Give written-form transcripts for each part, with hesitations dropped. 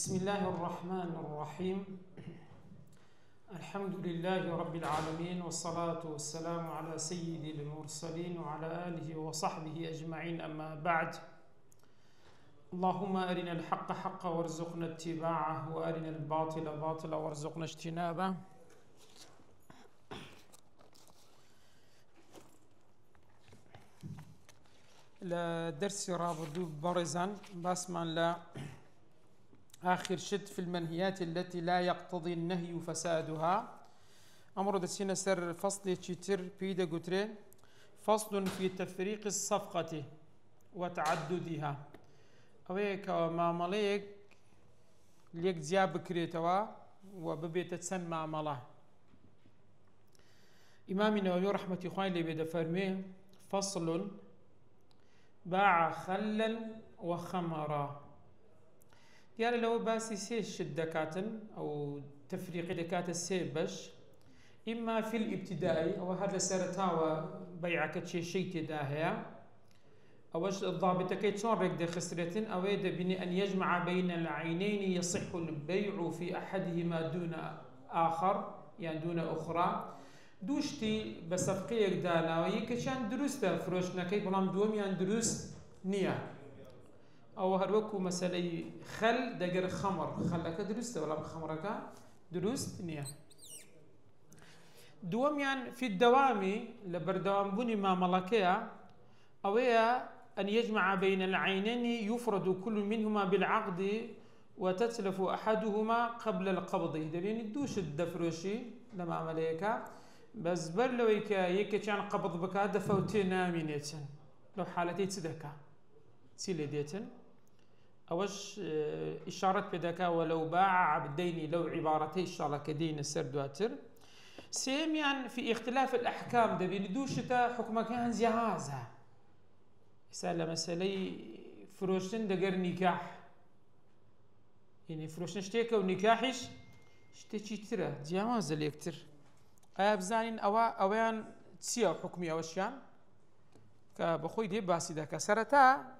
بسم الله الرحمن الرحيم. الحمد لله رب العالمين، والصلاة والسلام على سيد المرسلين وعلى آله وصحبه أجمعين، أما بعد. اللهم أرنا الحق حقا وارزقنا اتباعه، وأرنا الباطل باطلا وارزقنا اجتنابه. لدرس رابط برزان باسمان لا آخر شد في المنهيات التي لا يقتضي النهي فسادها. أمر دسينا سر فصل تشتر بيدا قترين فصل في تفريق الصفقة وتعددها. أويك معامليك ليك زياب كريتوا وببيت تسن معاملة. إمام النووي رحمة الله عليه بدا فرميه فصل باع خلا وخمرا. يعني لو باسي سيش الدكاتن أو تفريق دكات السيبش، إما في الابتدائي أو هذا سرتاوى بيعك شيء تداهيا أو الضابط كي تشون رك خسرتين أو يد بني أن يجمع بين العينين يصح البيع في أحدهما دون آخر، يعني دون أخرى. دوشتي بصفقيك دانا ويكشان دروستا فروشنا كي بلام دوم يعني دروس نية أو هروكو مسألة خل دقر خمر خلك دروستا ولا خمرك دروس نية. دوم يعني في الدوام لبردوام بني ما ملكيا أو أن يجمع بين العينين يفرد كل منهما بالعقد وتتلف أحدهما قبل القبض. دليل الدوش الدفروشي لما عمليكا بس برلويك يكي قبض بك دفوتين آمينيتن لو حالتي تدكا سيلي ديتن أوش إشارة بدكا ولو باع عبدين لو عبارتي إشارة كدين السردواتر سيميان في اختلاف الأحكام دبين دوشتا حكم كان زهازة سأل مسألة فروشن دقر نكاح، يعني فروشن اشتيكا ونكاحش اشتيكي ترى جواز ليكتر أبزانين أوان تسيا حكمي أوشيان كبخوي دي باسي دكا سرتا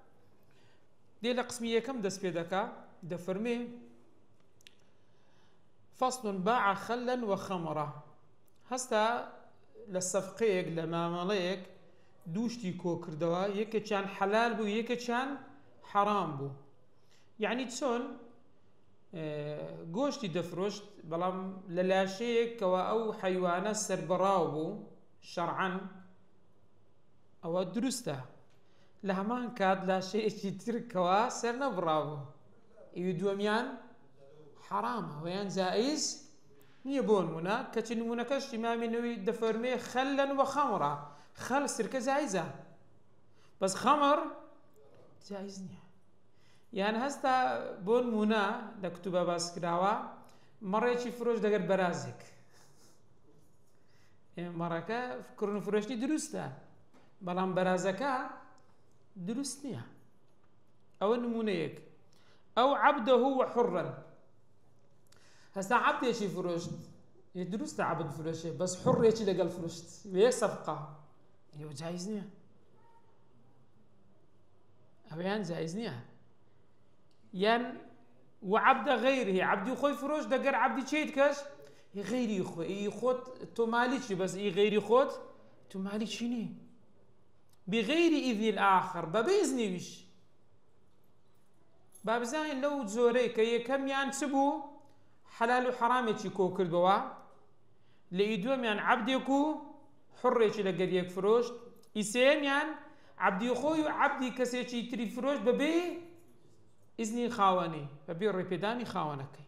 دي لقسمية كم دس بيدكا دفرمي فصل باع خلا وخمرة. هستا للصفقيك لما مليك دوشتي كوكر دوا يكي كان حلال بو يكي كان حرام بو، يعني تسون قوشتي دفرشت بلام للاشيك أو حيوانات سربراو بو شرعا أو درسته لهمان كاد لا شيء تركوا سرنا برافو يدوميان حرام ويان زائز نيبون منا كتن منكش إمام النووي دفرمي خلا وخمرا. خل سركة زائزة بس خمر جائز نيا. يعني هستا بون منا دكتوبة بس كداوا مرة يشي فروش دقر برازك مرة فكرون فروشني درسته بلان برازكا درست نيا. أو نمونيك أو عبده وحرا. هسا عبد يشي فروشت يدرست عبد فروشي بس حر يشي لقال فروشت ويك صفقة يو جايز نيا أبيان جايز نيا. ين وعبد غيره عبد يخوي فروش دقر عبد شيت كاش غيري يخوي يخوت تو ماليش بس غيري يخوت تو ماليش شني بغير إذن الآخر بإذني وش باب زين لو زوري كي كم ينسبوا حلال وحرام يشي كوكل بوا لإدوم يعني عبديكو حر يشي لقريك فروش إسيم يعني عبدي خوي عبدي كسيشي تري فروش ببي إذني خاوني ببي الربيداني خاونك.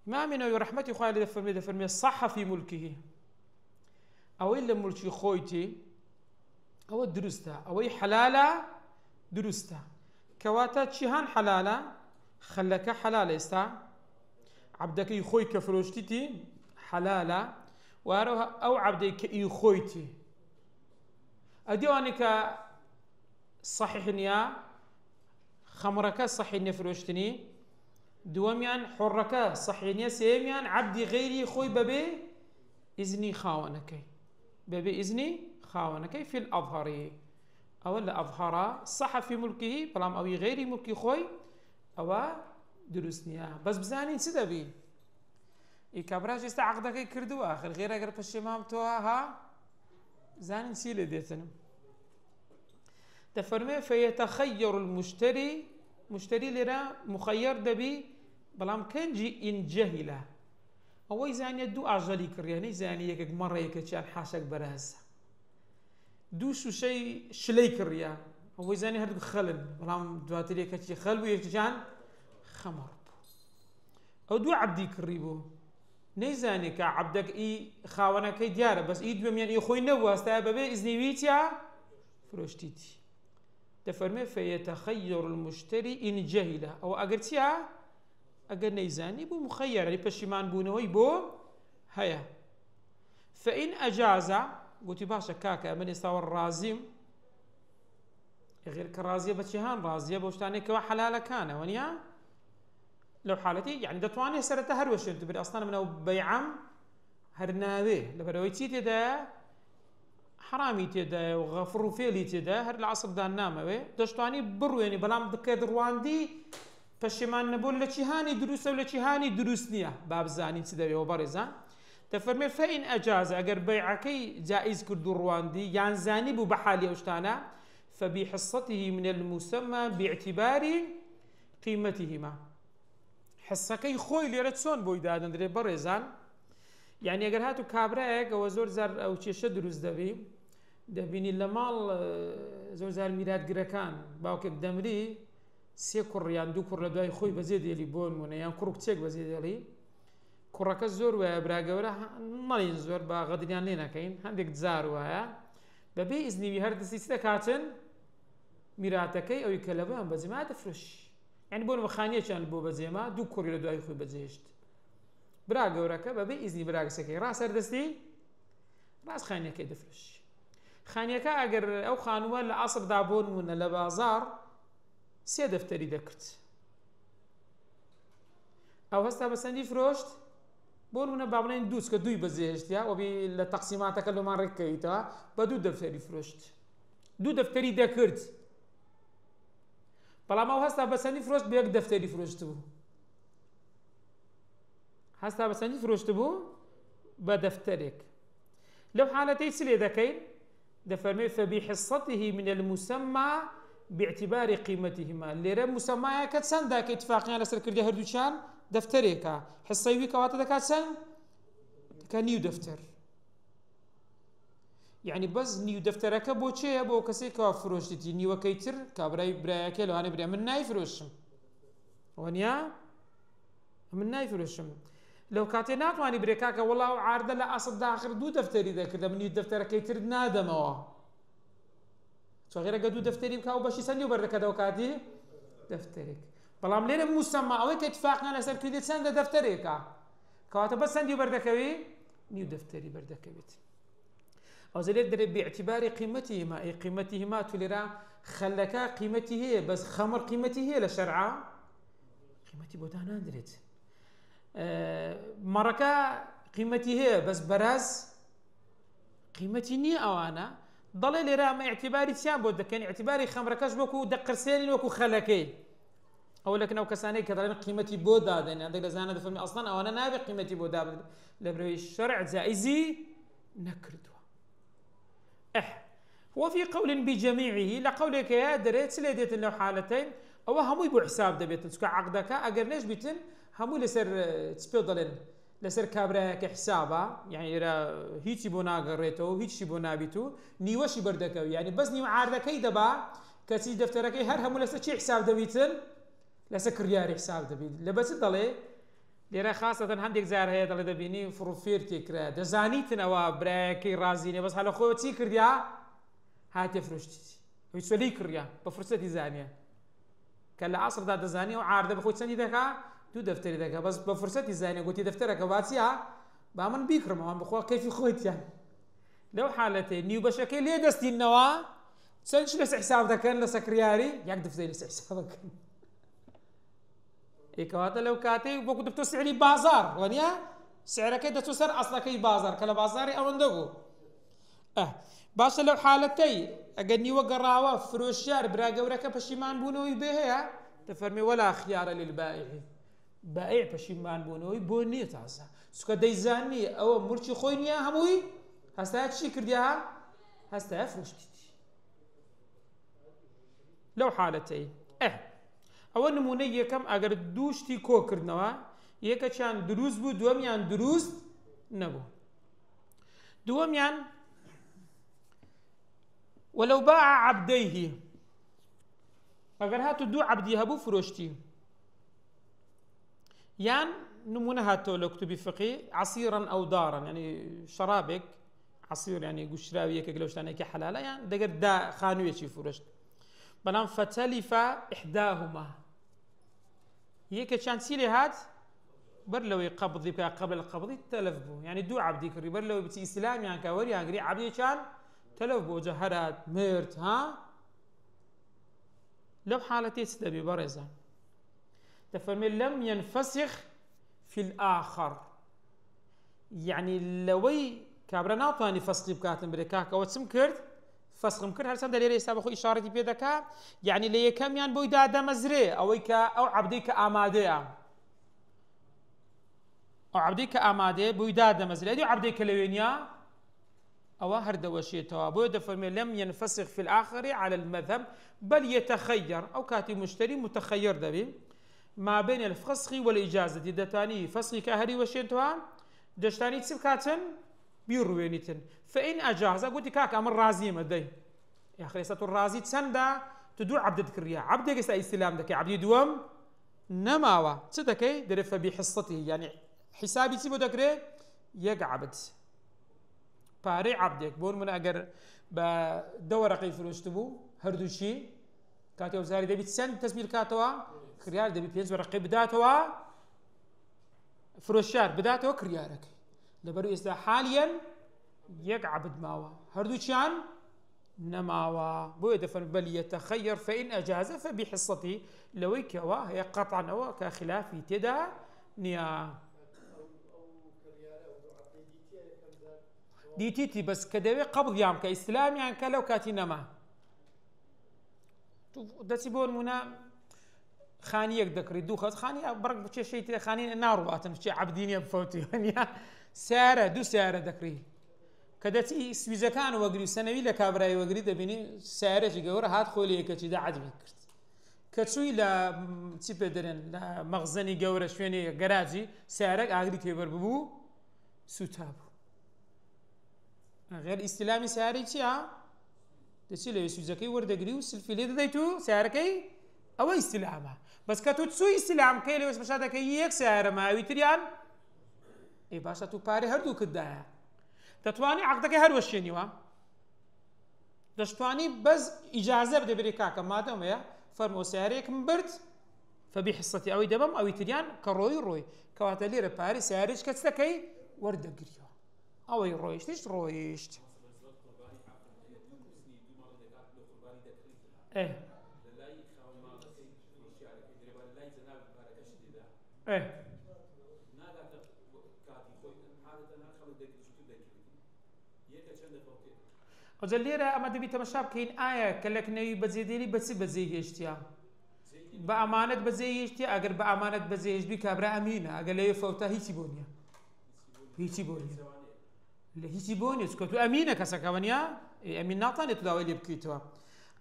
ما منه رحمتي خوالي دفرمي الصح في ملكه أو إلا ملكي خويتي أو درسته أو حلالة درسته كواتا تشيهان حلالة خلك حلالة استا عبدك يخوي كفروشتي حلالة واروها أو عبدك يخويتي أديوانك صحيح نيا خمرك صحيح نفروشتني دواميان حرك صحيح نيا سيميان عبدي غيري خوي ببي إذني خاونك ببي إذني خاونك في الأظهر أو لا أظهر صح في ملكه بلام أو غير ملكي خوي أو دروست نییە بەس بزانین چ دەبی ئی کابراژ ئێستا عەقدەکەی کردووە ئاخر غێر ئەگەر پەشیمام تۆ ها زانین چی لێ دێتن دەفەرمێ فەیەتەخەیەڕ المشتری مشتری لێرە مخەیەر دەبی بەڵام کەنجی ئینجەهیلە ئەوەی زانیە دوو ئاژەلی کڕیە نەیزانی یەکێک مەڕێیەکە چیان حاشەک بەرازە دوو شوشەی شلەی کڕیە ئەوەی زانی هەردوو خەلن بەڵام دواتر یەکەکی خەل بوو یەکجان خەمەڕ بوو ئەو دوو عەبدی کڕی بوو نەیزانی کە عەبدەک ئی خاوەنەکەی دیارە بەس ئی دوێمیان ئی خۆی نەبوو هەستایە بەبێ ئیزنی ویتیا فرۆشتیتی دەفەرمێ فەیەتەخەیەڕ المشتری ئین جەهیلە ئەوە ئەگەر چیە ئەگەر نەیزانی بوو مخەیەرە پەشیمان بوونەوەی بۆ هەیە فەئین ئەجازە گوتی باشە کاکە ئەمە ئێستاوە ڕازیم غێر کە ڕازیە بە چیهان ڕازیە بۆ شتانێکەوە حەلالەکانە وەنیە لەو حالەتی یعنی دەتوانێت سەرەتا هەروە شوێن بێت ئەستانە منەوە بەیعەم هەر ناوێ لەبەرەوەی چی تێدایە حرامی تێدایە و غەفڕ و فێلی تێدایە هەر لە عەسڵدا نامەوێ دەشتوانی بڕوێنی بەڵام بکرد ڕواندی پەشیمان نەبوون لە چیهانی دروستە و لە چیهانی دروست نییە با بزانین چ دەوێەوە بەڕێزان دەفەرمێ فەئین ئەجازە ئەگەر بەیعەکەی جائز کرد و ڕواندی یان زانی بوو بە حالی ئەو شتانە فبحصته من المسمى باعتبار قيمتهما حسەکەی خۆی لێرە چۆن بۆی دادەندرێ بەڕێزان یعنی ئەگەر هاتو کابرایەک ئەوە زۆر زار ئەو کێشە دروست دەبی دەبینی لە ماڵ زۆر زار میراتگرەکان باوکێک دەمری سێ کوڕ یان دوو کوڕ لە دوای خۆی بەجێ دێلی بۆ نمونە یان کوڕ کچێک بەجێ دێڵی کوڕەکە زۆر وایە براگەورە مەڵین زۆر بە غەدریان لێ نەکەین هەندێک جار وایە بەبێ ئیزنیوی هەر دەستی چ دەکاتن میراتەکەی ئەوی کە لەبەیان بەجێما دەفرۆشی یعنی بۆ نمە خانیەکیان بۆ بەجێما دوو کوڕی لە دوای خۆی بەجێهێشت برا گەورەکە بەبێ ئیزنی براگەسەکەی ڕاست هەردەستی ڕاست خانیەکەی دەفرۆشی خانیەکە ئەگەر ئەو خانووە لە عەسڵدا بۆ نمونە لە بازاڕ سێ دەفتەری دەکرد ئەو هەستا بەسەندی فرۆشت بۆ نمونە با بڵێن دووس کە دووی بەجێهێشتیا وەبی لە تەقسیماتەکە لەمان ڕێککەیتەوە بە دوو دەفتەری فرۆشت دوو دەفتەری دەکرد بەڵام ئەو هەستا بەسەندی فرۆشت بە یەک دەفتەری فرۆشت بوو هەستا بەسەندی فرۆشت بوو بە دەفتەرێک لەو حالەتەی چ لێ دەکەین دەفەرمێ فبحصته من المسمى باعتبار قيمتهما لێرە مسمایەکە چەندە کە ئیتفاقیان لەسەر کردی هەردووچیان دەفتەرێکە حسەی وی کەواتە دەکات چەند دەکات نیو دەفتەر یعنی بەس نیو دەفتەرەکە بۆ چێە بۆ کەسێکەوە فرۆشتی نیوەکەی تر کابرای برایەکە لەوانەیە برێ من نایفرۆشم وەنیا من نایفرۆشم لەو کاتێ ناتوانانی برێکاکە وەڵاو عاردە لە ئەسڵ داخر دوو دەفتەری دەکردە من نیو دەفتەرەکەی تر نادەمەوە غێرەگە دوو دەفتەری بکە و بەشی چەندی و بەردەکەدەوە کاتی دەفتەرێک بەڵام لێرە موسەما ئەوەی کە ئیتفاقیان لەسەر کردی چەندە دەفتەرێکە کەواتە بەس چەندی بەردەکەوی نیو دەفتەری بەردەکەوێت ئەو زەلێک دەرێت باعتباری قیمەتیهما ئەی قیمەتیهما تو لێرە خەلەکە قیمەتی هەیە بەس خەمر قیمەتی هەیە لە شەرعا قیمەتی بۆ داناندرێت مەڕەکە قیمەتی هەیە بەس بەراز قیمەتی نییە ئەوانە دەڵێ لێرە ئەمە ئیعتیباری چیان بۆ دەکەن ئیعتیباری خەمرەکەش وەکو دەقرسێنین وەکو خەلەکەی ئەو لەکنەوە کەسانەی کە دەڵێن قیمەتی بۆ دادەن هەندێک لەزانە دەفەرمی ئەسڵەن ئەوانە نابێت قیمەتی بۆ دابن لە بەرەوەی شەرع جائزی نەکردووە وفي قول بجميعه لقولك يا دريت لي ديتن لو حالتين او هموي بو حساب دبيتن سكا عقدك اگر نش بيتن هموي لسر تسبيدلن لسر كابراك حسابا يعني هيتي بو ناغريتو هيتي بو نابيتو نيوشي بردكو يعني بس ني عاردكي دبا كسي دفتركي هر همو لسر شي حساب دبيتن لسر كرياري حساب دبيت لبس دلي لێرە خاصەتەن هەندێک جار هەیە دەڵێ دەبینی فڕوفێرتێک کرا دەزانیتنەوە برایەکەی ڕازینێ بەس هەلە خۆوە چی کردیا هاتێ فرۆشتی ئەوی سوەلی کڕیا بە فرسەتی زانیە کە لە عەسڵدا دەزانی و عاردە بە خۆی چەندی دەکا دوو دەفتەری دەکا بەس بە فرسەتی زانیە گوتی دەفتەرەکە باچیە با من بیکڕمەوە بخوا کەیفی خۆیتیان لەو حالەتێ نیو بەشەکەی لێ دەستینەوە چەندش لەسە حساب دەکەن لە سەکریاری یەک دەفتەری لەسە حساب دەکەن کەواتە لەو کاتەی وەکو دەبتۆ سعری بازار وەنیە سعرەکەی دەچۆ سەر ئەسڵەکەی بازار کە لە بازاری ئەوەندە بوو باشە لەو حالەتەی ئەگەر نیوە گەڕاوە فرۆشیار برا گەورەکە پەشیمان بوونەوەی بێ هەیە دەفەرمێ وەلا خیارە للبائع بائع پشیمان بوونەوەی بۆ نییە تازە سوکە دەیزاننی ئەوە مرچی خۆی نییە هەمووی هەستایا چی کردیا هەستایا فرۆشتیتی لەو حالەتەی ئەوە نمونەی یەکەم ئەگەر دووشتی کۆکردنەوە یەکەچیان دروست بوو دووەمیان دروست نەبوو دووەمیان ولو باع عبديه ئەگەر هاتو دوو عەبدی هەبوو فرۆشتی یان نمونە هاتەوە لە کتوبی فقی عسیرا ئەو دارا يعني شرابێک عسیر يعني گوشراویەکێک لەو شتانێکی حەلالە یان دەگەر دا خانوویەکی فرۆشت بەڵام فتەلیف إحداهما یەکێکیان چی لێ هات بەر لەوەی قەبضی بکە قبل القبضی تەلەف بوو يعني دوو عەبدی کردی بەر لەوەی بچی ئیسلامیان کە وەریان گری عەبدێکیان تەلەف بوو جە هەرات مرد ها لو حالتي تدبي برزا تفهمي لم ينفسخ في الآخر يعني لوي كابرا ناطاني فسخي بكاتن بريكاك أو تسم كرد فسخ مكرد هل سند ليري سابقو إشارة بيدكا يعني لي كم يان بوي دادا مزري أو عبديك آمادة أو عبديك آمادة بوي دادا مزري أدو عبديك لوينيا أو هردوشي توابو دفرمي لم ينفسخ في الآخر على المذهب بل يتخير أو كاتب مشتري متخير دبي ما بين الفسخ والإجازة دتاني فسخ كهري وشيتوا دشتاني تسب كاتن بيروينيتن فإن أجاز قلت كاك أمر رازي مدي يا أخي ليست الرازي تسندا تدو عبد كريا عبد يسا استلام دك عبد دوم نماوا تصدقي درف بحصته يعني حسابي تسيبو دكري يقعبد پارەی عەبدێک بۆ نمونە ئەگەر بە دە وەرەقەی فرۆشت بوو هەردووشی کاتی ئەوزاری دەبێت چەند تەسبیل کاتەوە کریار دەبێت 5 وەرەقەی بداتەوە فرۆشیار بداتەوە کریارەکەی لەبەرەوەی ئێستا حالیەن یەک عەبد ماوە هەردووچیان نەماوە بۆیە دەفەرمێ بەل یەتەخەیەر فەئین ئەجازە فەبیحصەتی لەوەی کەوە هەیە قەطعەن ئەوە کە خلافی تێدا نییە ديتيتي بس كدوي قبض يام كإسلام يعني كلو كاتي نما دسيبون منا خانيك ذكري دوخت خاني برك بشي شيء خاني نار واتن بشي عبديني بفوتي يعني سارة دو سارة ذكري كدتي سويزا كان وقري سنوي لكابراي وقري دبيني سارة جورا هات خولي كتي دا عجبي كرت كتسوي لا تيبدرن لا مخزني جورا شويني جراجي سارة اغري كبر ببو سوتابو غير استلامي ساري تيا دسي لو سوزكي وردغري وسلفي لي دايتو ساركي او استلامه بس كتو تسوي استلام كي لو مشاده كي يك سار ما ويتريان اي باشا تو باري هردو كدايا تتواني عقدك هر وشيني وا دشتواني بس اجازه بده بريكا كما دام فرمو ساريك مبرت فبحصتي او دمم او يتريان كروي كواتلي رباري ساريش كتسكي وردغري أو يرويشت إيش رويشت؟ إيه إيه وزليرة أما دبي تمشاب كين آية كلك نبي بزيديري بس بزيهشتيا بأمانة بزيهشتيا أجر بأمانة بزيهش بي كابرا أمينة أجر ليه فوتها هيتي بونيا هیچی بۆ نیە چکە تو ئەمینە کەسەکەوەنیا ئەمین ناتوانێت تو داوای لێ بکەیتەوە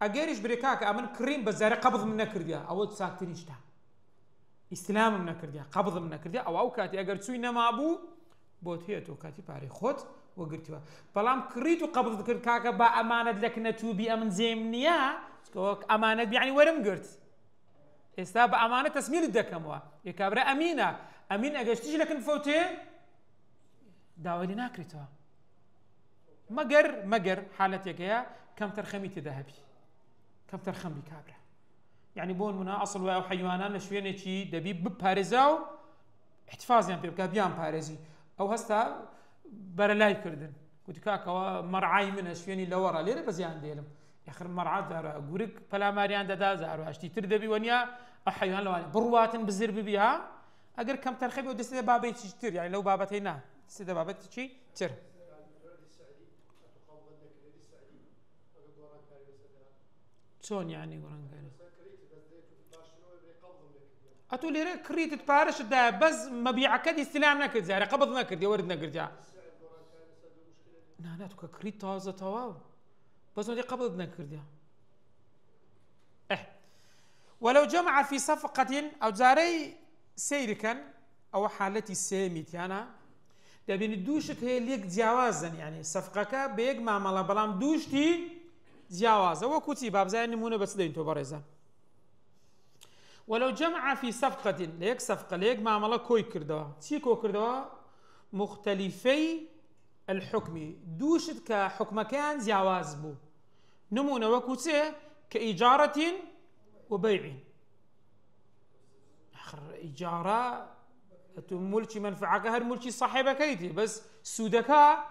ئەگەریش برێکاکە ئەمن کڕیم بەزارە قەبض من نەکردیا ئەوە چاکترین شتە ئیسلامم نەکردیا قەبضم نەکردیا ئەو کاتی ئەگەر چووی نەمابوو بۆت هەیەتەوە کاتی پارەی خۆت وەگرتووە بەڵام کڕیت و قەبض کرد کاکە با ئەمانەت لەک نەتووبی ئەمن زێم نییە چکەوە ئەمانەت بیعنی وەرم گرت ئێستا بە ئەمانە تەسمیلت دەکەمەوە یەکابرا ئەمینە ئەمین ئەگەشتیش لەکن فەوتێ داوای لێ ناکرێتەوە مەگەر حالەتێکەیە کەم تەرخەمی تێدا هەبی کەم تەرخەمی کابرا يعني بۆ نمونە ئەسڵ وایە و حەیوانان لە شوێنێکی دەبی بپارێزا و احتفازیان پێ بکە بیان پارێزی ئەو هەستا بەرەلای کردن گوتی کاکەوە مەرعای منە شوێنی لەوەڕە لێرە بەزیان دێلم یاخر مەرعات زارە گورگ پەلاماریان دەدا زار و هەشتی تر دەبی وەنیا ئە حەیوان لەوانێ بڕواتن بزر ببی ها ئەگەر کەم تەرخەمی و دەستێ بابەیەکی تر یعنی لەو بابەتەی نا دەستێ بابەتێکی تر چۆن یعنی گۆڕانکاری اتو ليرة كريت بارش دا بس مبيع كدي استلام نكرد زاري قبض نكرد يورد نكرد جا لا تو كريت تازة تواو بس ما دي قبض نكرد يا ولو جمع في صفقة أو زاري سيركا أو حالتي ساميت يعني دابين دوشت هي ليك جوازا يعني صفقة بيج مع ملا بلام دوشتي جوازا وكتي باب زي نمونة بس دين تو برزا ولو جمع في صفقة ليك صفقة ليك مع ملا كوي كردوا تي كو كردوا مختلفي الحكم دوشت كحكم كان جواز بو نمونة وكتي كإجارة وبيع آخر إجارة ملكي منفعك هر ملكي صاحبك كيتي بس سودكا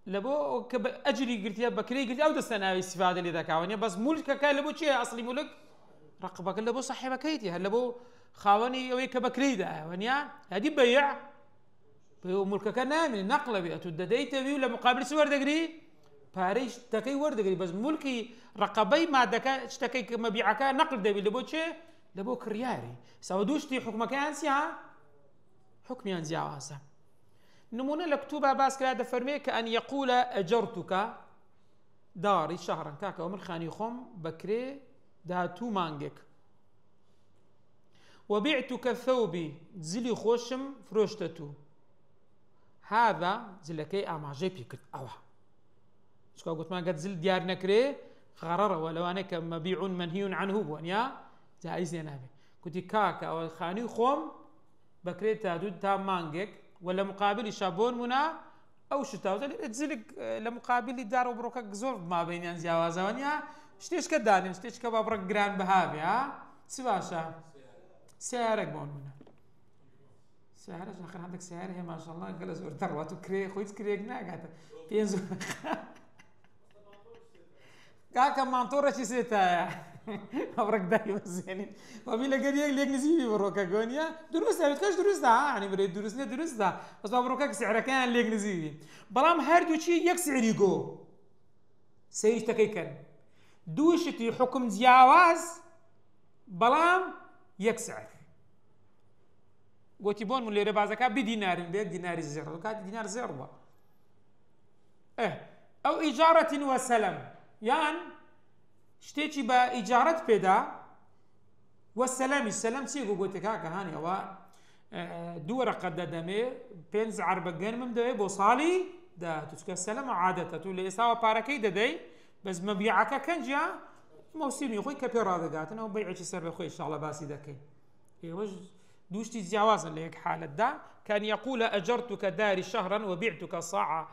لبو أجري قلت يا بكري قلت أو دستنا استفادة لذاك ونيا بس ملكك لبو شيء أصلي ملك رقبك لبو صاحبك كيتي هل لبو خاوني ويك بكري ده ونيا هذه بيع ملكك نامي نقل بي أتودديت بي ولا مقابل سوار دقري باريش تكي ورد قريب بس ملكي رقبي ما دكا اشتكي مبيعك نقل دبي لبوتشي لبو كرياري سودوشتي حكمك انسيا حكمي انزيا واسا نمونه لكتوبة باس كلا دفرمي كأن يقول أجرتك داري شهرا كاكا ومن خاني خم بكري داتو مانجك وبعتك ثوبي زلي خوشم فروشتتو هذا زلكي اما جيبي كت اوه شكو قلت ما قد زل ديار نكري غرر ولو انا كمبيع منهي عنه بونيا جائز نابي كنت كاكا او خاني خوم بكري تادود تا مانجك ولا مقابل شابون منا او شتاو تزلك لمقابل الدار وبروكك زور ما بين انزياوازا ونيا شتيش كداني شتيش كبابرك جران بهابي ها سباشا سعرك بون منا سعرك اخر عندك سعر هي ما شاء الله قال زور ثروه كري خويت كريقنا قاعد بينزو كاكا مانطورة شي سيتا أبرك دايما زينين وبيلا قرية ليك نزيبي بروكا قونيا دروسها بتكاش دروسها يعني بريد دروسنا دروسها بس بروكا سعرها كان ليك نزيبي بلام هردو شي يك سعر يقو سيش تكيكن دوشتي حكم جواز بلام يك سعر قوتي بون من اللي ربازكا بدينار بيت دينار الزر وكاد دينار زربة أو إجارة وسلم يعني شتيتي بإجارة بدا والسلام السلام تيجو قلت كاكا هاني هو دورة قد دمي بينز عربجان ممدوي بوصالي دا تسكى السلام عادة تولي إساوة باركي داي بس مبيعك كان جا موسم يخوي كبيرة دقاتنا وبيعش السر بخوي إن شاء الله باسي داكي وج دوشتي جوازا لهيك حالة دا كان يقول أجرتك داري شهرا وبعتك صاع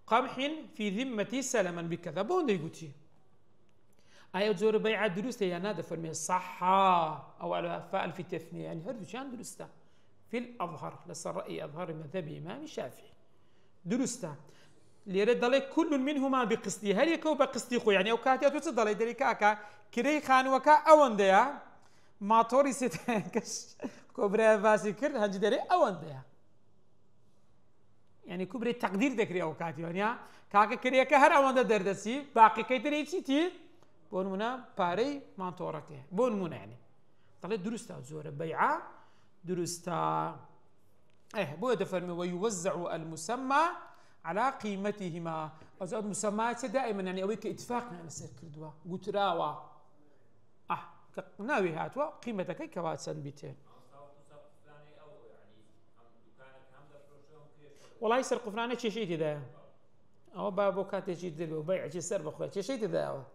قمح في ذمتي سلما بكذا بون يقولي أي جور بيع درسته يا نادى فرمي الصحة أو على فاء في التثنية يعني هردو شان درسته في الأظهر لسه الرأي أظهر مذهب إمام الشافعي درسته ليرد عليك كل منهما بقسطي هل يكو بقسطي خو يعني أو كاتي أتوصل على ذلك كاكا كري خان وكا أونديا ما توري ستانكش كبرى فاسي كرد هنجي دري أونديا يعني كبرى تقدير ذكري أو كاتي يعني كاكا كري كهر أوندا دردسي باقي كيتري تي بون منا باري ما توركه بون منا يعني طلعت درستا زور بيعة درستا بو يدفرمي ويوزع المسمى على قيمتهما أزود مسمات دائما يعني أويك اتفاقنا على سير كردوا قتراوا ناوي هاتوا قيمتك كواتسن بيتين والله يسر قفرانة شي ذا أو بابوكات شي ذا وبيع شي سر بخوات شي ذا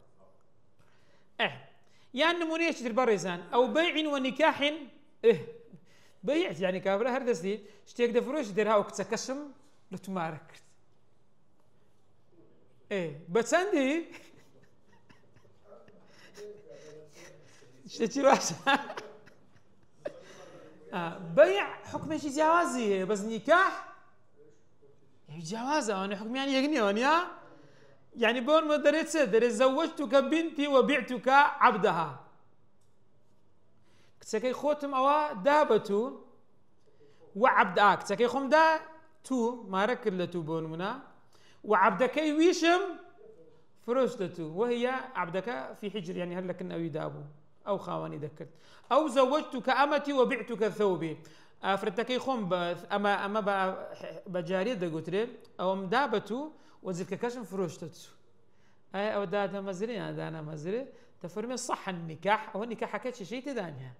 يعني نمونيش البرزان أو بيع ونكاح بيعت يعني كابرة هردسدي شتيك دفروش ديرها وكتكشم لتمارك بتسندي شتي باشا بيع حكم شي جوازي بس نكاح جوازه أنا حكم يعني يغني ونيا يعني بون ما دريت دري زوجتك بنتي وبعتك عبدها كتسكي خوتم أوا دابتو وعبد كتسكي خم دا تو ما ركلتو بون منا وعبدك ويشم فرشتتو وهي عبدك في حجر يعني هل لكن أو يدابو أو خاواني ذكرت أو زوجتك أمتي وبعتك ثوبي أفرتكي خم أما بجارية دقوتري أو مدابتو وزلك كشم فروشتتو أي أو دادا مزري أنا مزري تفرمي صح النكاح أو النكاح حكيت شيء تدانيها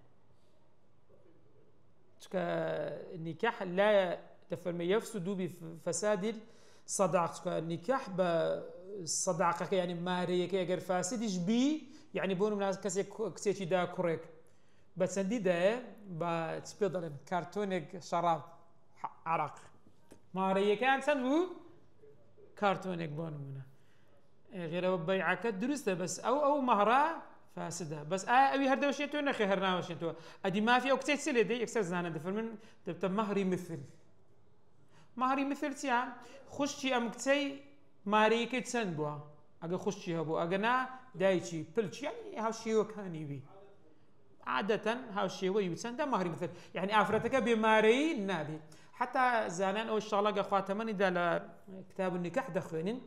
النكاح لا تفرمي يفسد بفساد الصداقة النكاح بالصداقة يعني ماريك أجر فاسدش بي يعني بونو من كسي كسيتي دا كوريك بس عندي ده بتسبيدلن كرتونيك شراب عرق ماريك كان سنبو كرتونيك بونو منا غير بيعك درسته بس أو مهرة فاسدة بس أبي هردا وشيتو نخي هرنا وشيتو أدي ما في أو كتير سلة دي أكثر زانا دفرمن تبت مهري تيا خشتي أم كتير ماريك تسنبوا أجا خشتي هبو أجنا دايتشي بلتشي يعني هالشيء وكاني بي عادة هالشيء ويبتسن ده مهري مثل يعني أفرتك بماري النبي حتى زانان أو الشغلة خاتمني ده كتاب النكاح دخلين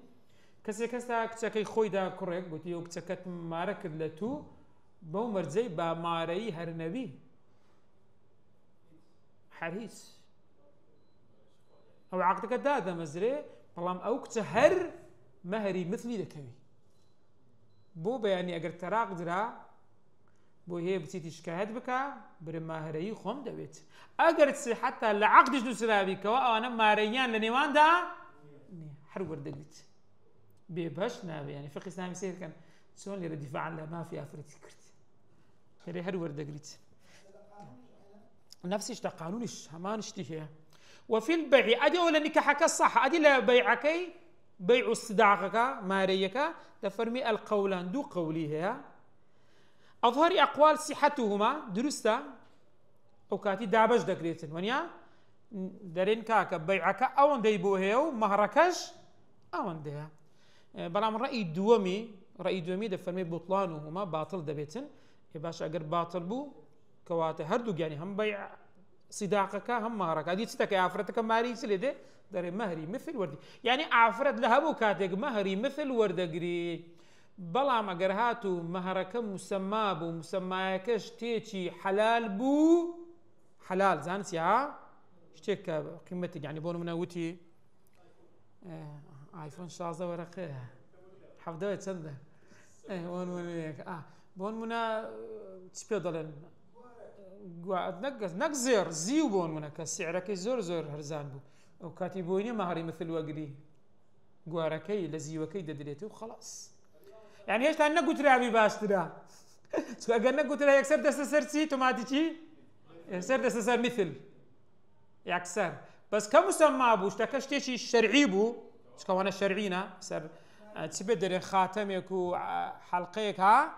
كسا كي خوي دا كوريك قلت يو كتكت مارك لتو بو مرزي با ماري هر نبي حريص أو عقدك دادا مزري طالما أو كتهر مهري مثلي لكوي بو بياني أجر تراق درا بو هي بتيتي شكاهد بكا برماهري خم دبيت أجر تسي حتى العقد جدو سلابي كوا أو أنا ماريان لنيوان دا حرور دقيت بيبهش نابي يعني فقه إسلامي سير كان سون لي دفاع عن ما في أفريقيا كرت تري حرور دقيت نفس إيش قانونش همان اشتهي وفي البيع أدي ولا نكاحك الصح أدي لا بيعكي بيع الصداقة ماريك تفرمي القولان دو قوليها أظهر أقوال صحتهما درستا أو كاتي دابش دكريتن ونيا دارين كاكا بيعك أو ديبوهيو مهركش أو ديها بلام رأي دومي دفرمي بطلانهما باطل دبيتن يباش أجر باطل بو كواته هردو يعني هم بيع صداقك هم مهرك هذه تستك عفرتك ماري سلده داري مهري مثل وردي يعني عفرت لها بو كاتك مهري مثل وردقري بلا ما قرهاتو مهرك مسمى بو مسماكش تيجي حلال بو حلال زانسي ها اشتك قيمتي يعني بون منوتي ايفون 16 ورقه حفظه تصدق ون بون منا تسبيدلن نقزر زيو بون منا كسعرك زور هرزان بو او كاتبوني مهري مثل وقدي قواركي لزيوكي ددريتي وخلاص يعني ايش انا قلت لها باشترا سو انا قلت لها يكسر دست سرتي توماتيكي يكسر دست سر مثل يكسر بس كمسمى ابو اشتكشتي شي شرعي بو كوانا شرعينا سر تبدل خاتمك وحلقيك ها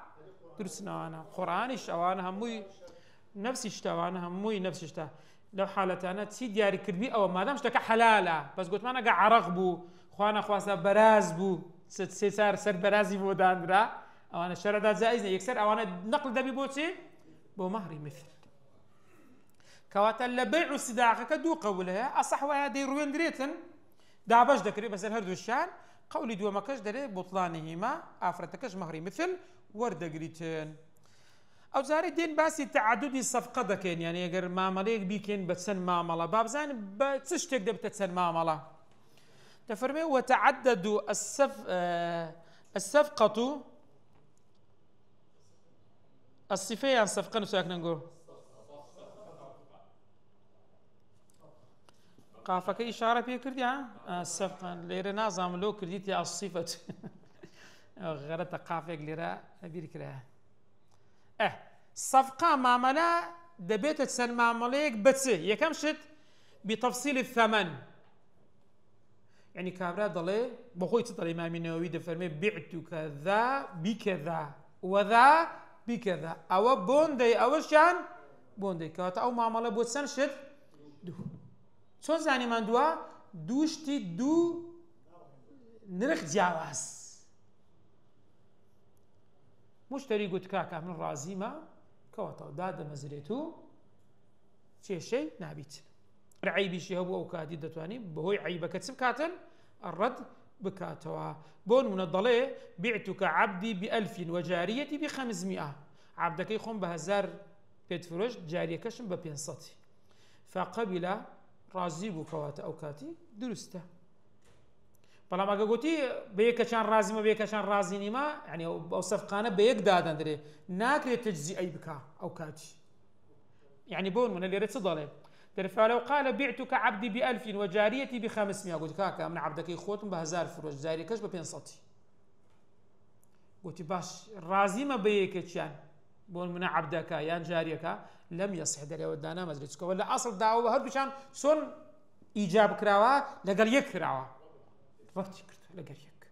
درسنا انا قرانش او انا هموي نفس اشتوانا هموي نفس اشتا لو حالة انا تسي دياري كربي او ما دامش تك حلاله بس قلت ما انا قاع عرق بو خوانا خواسا براز بو سر برازي بو داندرا او انا الشرع دا جائز يكسر او انا نقل دبي بوتي بو مهري مثل كواتا لبيع الصداقه كدو قولها اصح وهذه روين دريتن دابش دكري بس الهردو الشان قولي دو مكش دري بطلانهما افرتكش مهري مثل ورد قريتن او زاري دين باسي تعدد الصفقه دكين يعني اگر معامليك بيكين بتسن معامله باب زين بتشتك دبتسن معامله تفرمي وتعدد الصفقه الصفيه عن صفقه نساكن نقول قافك إشارة في كرديا الصفقة ليرة نظام لو كرديتي الصفة غيرت قافك ليرة أبير كره صفقة معاملة دبيت تسن معامليك بتسي يكمشت بتفصيل الثمن يعني كابرا ضلي بخوي تطلع إمام النووي دفرمي بعت كذا بكذا وذا بكذا أو بوندي أو شان بوندي كاتا أو معاملة بوتسن شد دو چون زانی من دوشتی دو نرخ جواز مشتری قلت كاكا من رازي ما كواتا داد مزريتو شيء نابيت عيبي شي هو او كادي دتواني بهوي عيبك كتسب كاتن الرد بكاتوا بون من الضلي بعتك عبدي ب1000 وجاريتي ب500 عبدەکەی خۆم بە 1000 پێت فرۆشت جاریەکەشم بە 500 فقبل ڕازی بوو کەواتە ئەو کاتی دروستە بەڵام ئەگە گوتی بە یەکەچان ڕازیمە بە یەکەچان ڕازی نیمە یعنی ئەو سەفقانە بە یەک دادەندرێ ناکرێت تجزئەی بکە ئەو کاتی يعني بون من اللي رتض له فلو قال بعتك عبدي ب1000 وجاريتي ب500 قلت كاكا من عبدك يخوتم ب1000 فروش جاريكش ب500 قلت باش رازي ما بيكتشان بون من عبدك يا جاريك لم يصح دلي ودانا مزريتك ولا اصل دعوه هردشان سون ايجاب كراوا لقال يكراوا رفتي كرت لقال يك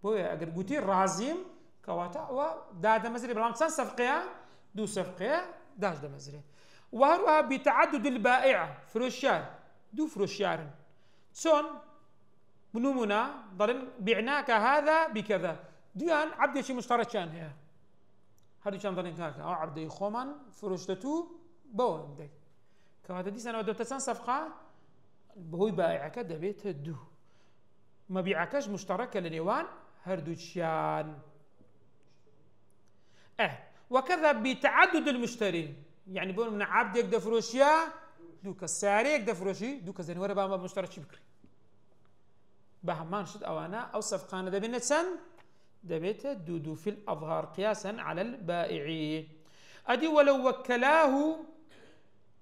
بويا اگر قلتي رازيم كواتا ودادا مزري بلام سن صفقيه دو صفقيه داش دا مزري وهروها بتعدد البائع فروشيار دو فروشيار سون بنمونا ضلن بعناك هذا بكذا ديان عبد شي مشترى كان هي هذه كان ضلن كاكا او عبد خومن فروشتتو بو دي كما دي سنه ودوت سن صفقه بهوي بائعك دبيت دو مبيعكش مشترك لنيوان هردوشيان وكذا بتعدد المشترين يعني بقول من عبد يقدر فروشيا دوك السعر يقدر فروشي دوك زين ورا بقى مشترك شي بكري بهمان شد أوانا أو صفقان دبينة سن دبيت دودو في الأظهار قياسا على البائعين أدي ولو وكلاه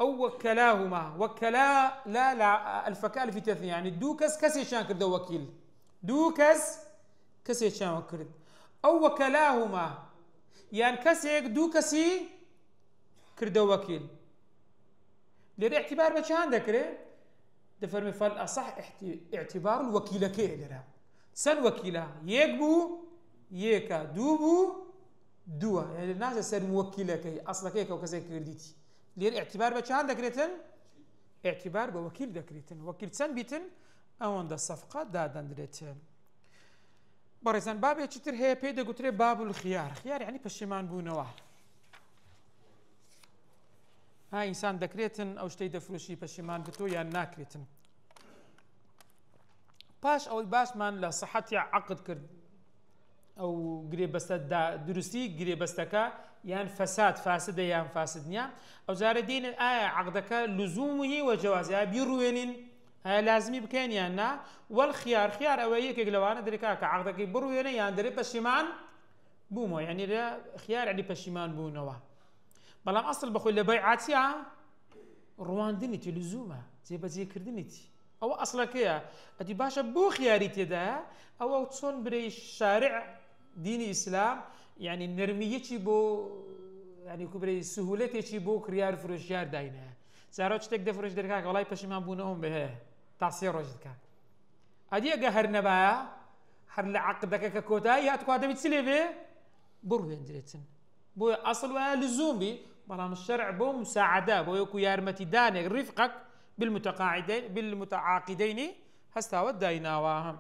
أو وكلاهما وكلا لا الفكال في تثنية يعني دوكس كسي شان كرد وكيل دوكس كسي شان كرد أو وكلاهما يعني كسيك دوكسي كرد وكيل للاعتبار بشان ذكره دفرمي فالأصح اعتبار الوكيل كيلرا سن وكيلا يكبو يكا دوبو دوا يعني الناس سن موكيله كي اصلا كيك وكذا كرديتي لير اعتبار بشان ذكرتن اعتبار بوكيل ذكرتن وكيل سن بيتن اون ده الصفقه دادن دريتن برزن باب چتر هي بيد قلت باب الخيار خيار يعني پشمان بونوا هاي انسان ذكرتن او شتي دفروشي پشمان بتو يا ناكرتن باش او باش من لصحتي عقد كرد او قريب بس درستي قريب بستك يعني فساد فاسد يعني فاسد نيا او زار دين الآية عقدك لزومه وجوازه بيروين لازم يبكين يعني والخيار خيار اويك قلوانا دريكاك عقدك بروين يعني دري بشيمان بومو يعني خيار يعني بشيمان بونوا بلام اصل بخوي لبيعاتي روان دنيتي لزومه زي بزي كردنيتي او اصلك يا ادي باشا بو خياريتي ده او تصون بري الشارع ديني اسلام يعني نرميتي بو يعني كبري سهولتي بو خيار فروشيار داينه زاروش تك دفروش دركاك والله بشيمان بونهم به تعصير وجدك ادي قهر نبا هر لعقدك ككوتا يا تقعد بتسلبه بروين دريتن بو اصل لزوم بي بلام الشرع بو مساعده بو يكو يارمتي داني رفقك بالمتعاقدين هستاوى دايناواهم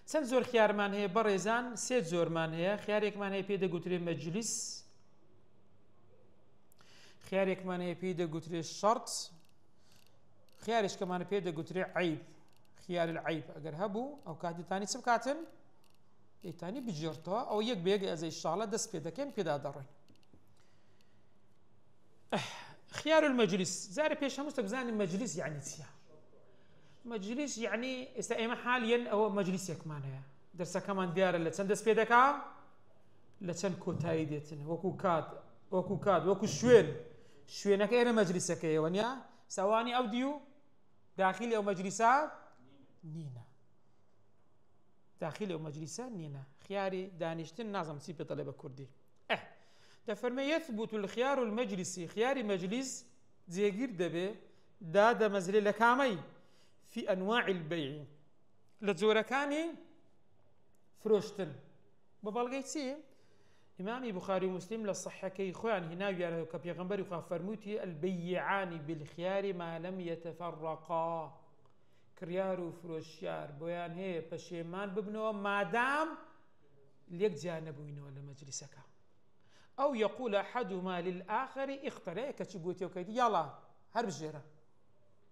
سن زور خيار من هي بريزان سيد زور من هي خيارك من هي بيدا قتري مجلس خيارك من هي بيدا قتري الشرط خيارش كمان بيدا قتري عيب خيار العيب اگر هبو او كاتي تاني سبكاتن اي تاني بجرتها او يك بيجي زي الشغله دس بيدا كان بيدا ضرر خيار المجلس زار بيش همستك زاني مجلس يعني تسيا مجلس يعني استقيم حاليا او مجلس يكمان هي درسا كمان ديار اللي تندس بيدكا لتن كوتايدتن وكو كاد وكو شوينك انا مجلسك يا ونيا سواني اوديو داخلي او مجلسات نينا داخلي او مجلسات نينا خياري دانشتن نظم سي بطلبه كردي تفرمي يثبت الخيار المجلسي خيار مجلس زيغير دبي دادا مزري لكامي في انواع البيع لزوركاني فروشتن ببلغيتي امامي بخاري ومسلم للصحه كي خوان هنا يا كبيغمبر فرموتي البيعان بالخيار ما لم يتفرقا كريار فروشيار بيان هي بشيمان ببنو مادام ليك جانبوين ولا مجلسك أو يقول أحدهما للآخر اختر هيك تشبوتي وكيدي يلا هرب الجيرة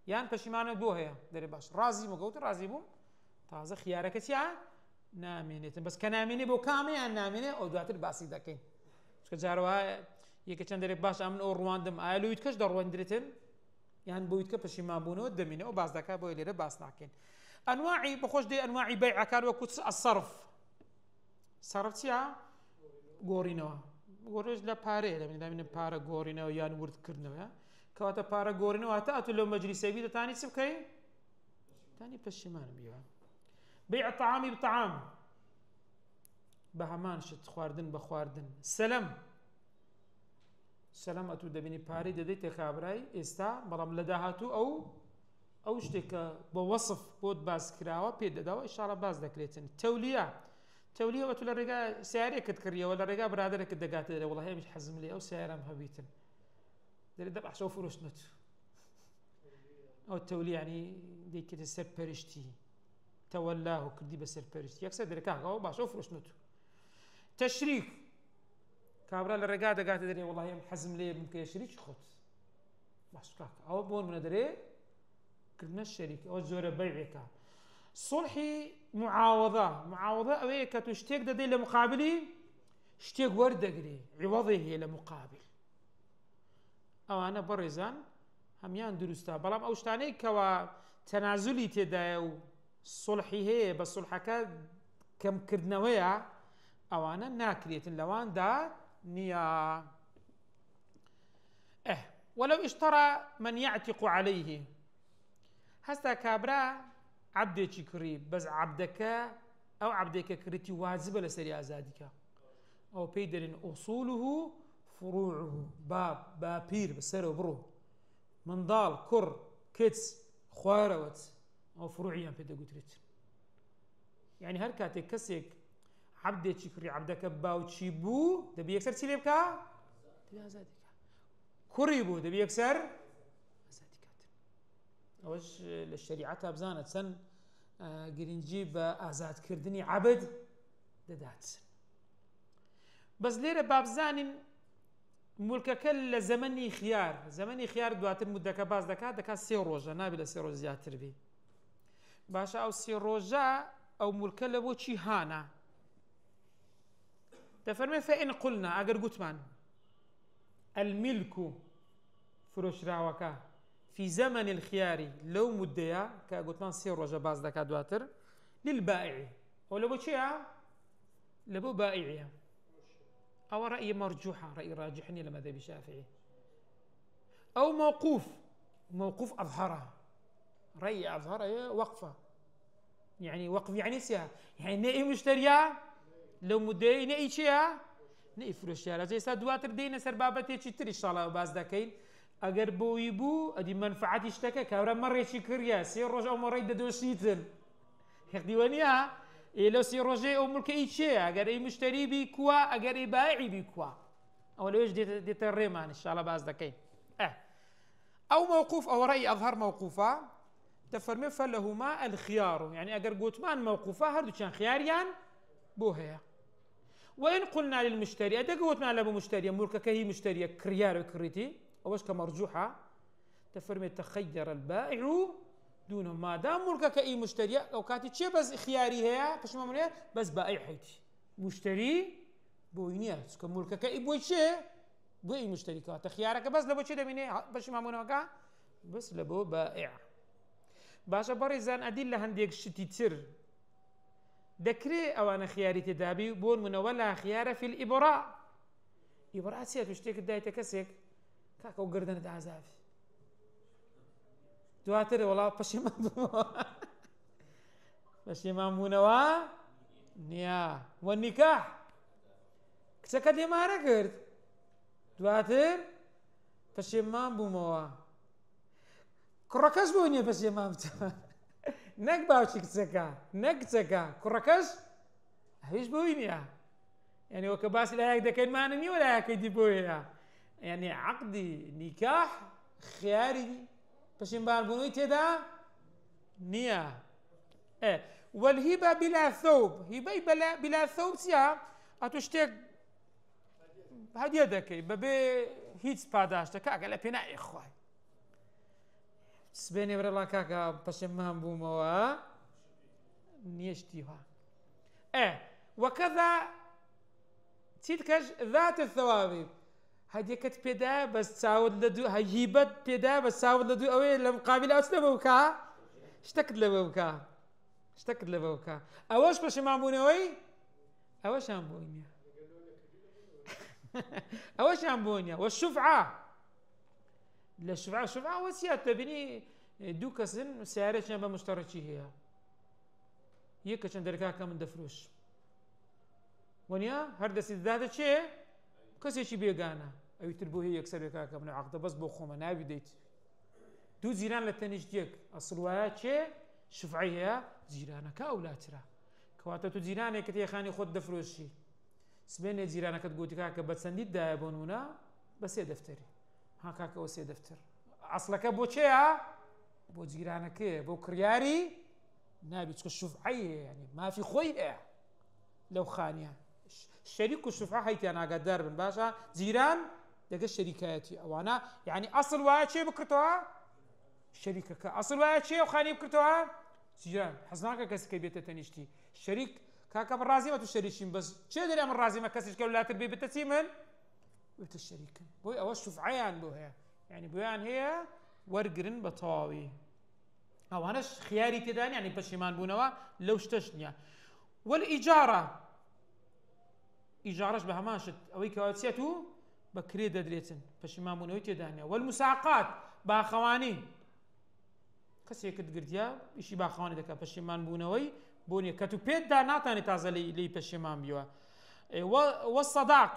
يعني بشيمان بوها دري باش رازي مقوت رازي بو تازه خيارك تيا نامينه بس كنامينه بو كامي نامينه او دواتر باسي دكين جارەوە یەکە چەند دەرێک باش ئەمن ئەو ڕواندم ئایا لەویت کەش دەڕوەندرێتن یان بۆیت کە پەشیمان بوونەوە دەمینەوە باس دەکات بۆی لێرە باس ناکەین ئەنواعی بەخۆش دێ ئەنواعی بەیعەکان وەکو الصرف سەرف چییە گۆڕینەوە گۆڕێژ لە پارەیە دەمێنین پارە گۆڕینەوە یان وردکردنەوە کەواتە پارە گۆڕینەوە هاتە ئەتو لەو مەجلیسەوی دەتانی چ بکەی تانی پەشیمانم بیوە بيع الطعام بطعام بهمان شت خواردن بخواردن سلام ئەتوو دەبینی پارەی دەدەیتە کابرای ئێستا بەڵام لە داهاتوو ئەو شتێکە بە وەصف بۆت باس کراوە پێ دەداوە ئیشاڵە باز دەکرێتن تەولیە وەتو لە ڕێگا سیارێکت کڕیەوە لە ڕێگا برادرێکت دەگاتە دەرێ وڵڵاهی ئەمیش حەزم لێ ئەو سیارەم هەبیتن دەرێ دە بەحشە و فرۆشتنت ئەو تەولی یعنی دەیکێتە سەرپەرشتی تەوەلاه و کردی بە سەرپەرشتی یەکسەر دەرێکاکەوە باشە و فرۆشتنت تەشریک کابرا لە ڕێگا دەگاتە دەرێ وڵڵاهی ئەم حەزم لێ بکە شەریکی خۆت باش کاکە ئەوە بۆن منە دەرێ کردنە شەریک ئەوە زۆرە بەیعێکە صلحی معاوضە ئەوەیە کە تو شتێک دەدەی لە مقابلی شتێک وەردەگرێ عیوەضی هەیە لە مقابل ئەوانە بەڕێزان هەمیان دروستە بەڵام ئەو شتانەی کەوا تەنازولی تێدایە و صلحی هەیە بە صلحەکە کەمکردنەوەیە ئەوانە ناکرێتن لەواندا نییە ولو اشترى من يعتق عليه هەستا کابرا عبدێکی کڕی بەس عەبدەکە ئەو عەبدێکە کڕیتی واجبە لەسەری ئازادیکە ئەو پێی دەرێن ئوصوله فروعه با پیر بەسەرەوە بڕۆ منداڵ کوڕ کچ خوارەوەت ئەو فروعیان پێ دەگوترێت یعنی هەر کاتێک کەسێک عەبدێکی کڕی عەبدەکە باوچی بوو دەبی یەکسەر چی لێ بکە دەبی ئازادیکە کوڕی بوو دەبی یەکسەر ئازادی کاتن ئەوەش لە شەریعەتا بزانە چەند گرنگی بە ئازادکردنی عەبد دەدات بەس لێرە بابزانین مولکەکە لە زەمەنی خیار دواتر مودەکە باز دەکات 3 ڕۆژە نابێت لە 3 ڕۆژ زیاتر بێ باشە ئەو 3 ڕۆژە ئەو مولکە لە بۆچی هانە دەفەرمێ فەئین قولنا ئەگەر گوتمان الملك فرۆشراوەکە في زمن الخيار لو مدەیە کە گوتمان 3 ڕۆژە باز دەکات دواتر للبائع ئەو لە بۆ چییە لە بۆ بائعیە أو رأي مرجوحة رأي راجحني لمذهب الشافعي أو موقوف أظهره رأي أظهره وقفة يعني وقف يعني سيا يعني نأي مشتريا لو مدعي نأي شيا نأي فروشيا لازم يستدواتر دينا سربابتي تشتري إن شاء الله باز دكين أجر بويبو أدي منفعتي اشتكى كورا مرة شكريا سير رجع مرة يدوشيتن هيك ديوانيا لو سي روجي او ملك اي شيء اگر اي مشتري بي كوا اگر اي بائع بي كوا او ليش دي تريمان ان شاء الله باز دكين او موقوف او راي اظهر موقوفه تفرمي فلهما الخيار يعني اگر قوتمان موقوفه هردو كان خياريان بوهيا وان قلنا للمشتري ادا قوتمان لابو مشتري ملكك هي مشتريه كريار كريتي اوش كمرجوحه تفرمي تخير البائع دونه ما دام ملكك اي مشتري او كاتي تشي بس خياري هي باش ما بس بائع حيتي مشتري بوينيا سكو ملكك اي بوشي بو اي مشتري كات خيارك بس لبو تشي دميني باش ما منوكا بس لبو بائع باشا بريزان ادله هنديك شتيتر دكري او انا خياري تدابي بون من ولا خيار في الابراء ابراء سيت وشتيك دايته كسيك كاكو قردن دازافي دواتر والله پشیمان بوونەوە نییە والنکاح کچەکە لێمانە کرد دواتر پشیمان بوومەوە کوڕەکەش بۆ نییە پشیمان بچە نەک باوکی کچەکە کوڕەکەش هیچ بۆی نییە یعنی وەکە باسی لایەک دەکەینمانە نیوە لایەکەی دی بۆیە یعنی عەقدی نیکاح خیاری پشیمان بوونەوەی تێدا نییە والهبة بلا ثوب هبەی بلا ثوب چییە ئەتو شتێک هەدیە دەکەی بەبێ هیچ پاداشتە کاکە لە پێ نایە خوای سبێنێ بڕێڵا کاکە پەشیمان بوومەوە نییە شتیوە وەکەذا تيتكش ذات الثواب هديك بيدا بس تساود لدو هيبت بيدا بس تساود لدو أوي لمقابل أسلموكا اشتكت لبوكا أوش باش مامونوي أوش أمبونيا أوش أمبونيا والشفعة الشفعة وسيات تبني دوكسن سعره شنو مشتركي هي كشن دركا كم دفروش ونيا هردس الذات شيء كسي شي بيغانا أو تربو هي يكسر كاكا من عقد بس بوخوما نابي ديت دو زيران لتنجديك أصلوات شيء شفعيها زيرانك أو لا ترى كواتا تو زيرانك كتي خاني خود دفروشي سبين زيرانك تقول كاكا بتسنديد دايبونونا بس دفتري ها كاكا وسي دفتر أصلك بو شيء بو زيرانك بو كرياري نابي تشوف شفعيه يعني ما في خويه لو خانيا الشريك الشفعة هيتي أنا قدر بن باشا زيران دقا الشركاتي أو أنا يعني أصل واحد شيء بكرتوها شريكك أصل واحد شيء وخاني بكرتوها زيران حزناك كسي بيت تنشتي الشريك كاكا بالرازي ما تشتريشين بس شو دري من الرازي ما كسيش قالوا لا تربي بتسيمن بيت الشريك بوي أو الشفعيان بوها يعني بويان هي ورقرن بطاوي أو أنا خياري تداني يعني بشيمان بونوا لو اشتشنيا والإجارة إجارش بهماشت أوي كواتسيتو بكري ددريتن بشيمان بونوا تدانيا والمساقات باخواني كسي كدقرديا إشي باخواني دكا بشيمان بونوي بونيا كتو بيت دا ناتاني تازا لي بشيمان بيوا والصداق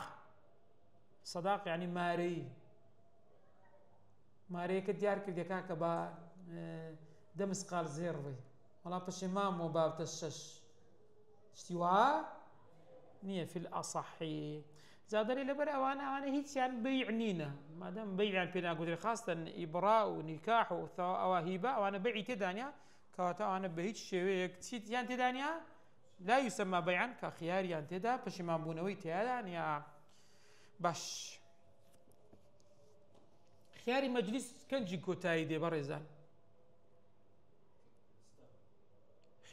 صداق يعني ماري كديار كديا كاكا با دمس قال زيربي ولا بشيمان مو باب تشش استواء نية في الأصحي زادري لبر أنا هيك يعني بيعنينا ما دام بيع بينا قدر خاصة إبراء ونكاح وهيبة وأنا بيعي تدانيا كواتا أنا بهيك شيء تيت يعني تدانيا لا يسمى بيعا كخيار يعني تدا بشيمان بونوي تدانيا باش خياري مجلس كنجي كوتاي دي برزان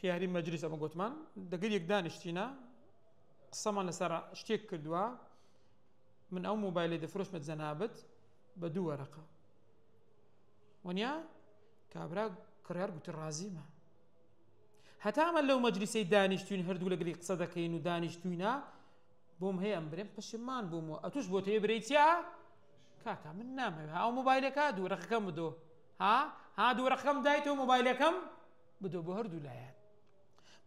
خياري مجلس أبو قوتمان دقيق دانشتينا قسما لسرع اشتيك كردوا من أو موبايل دفروش متزنابت بدو ورقة ونيا كابرا كريار قلت الرازيمة هتعمل لو مجلسي دانشتوين هردو لقلي قصدكين ودانشتوينا بوم هي أمبرين بشمان بومو أتوش بوتي بريتيا كاكا من نامي أو موبايلك دو رقم بدو ها دو رقم دايتو موبايلكم بدو بهردو لايان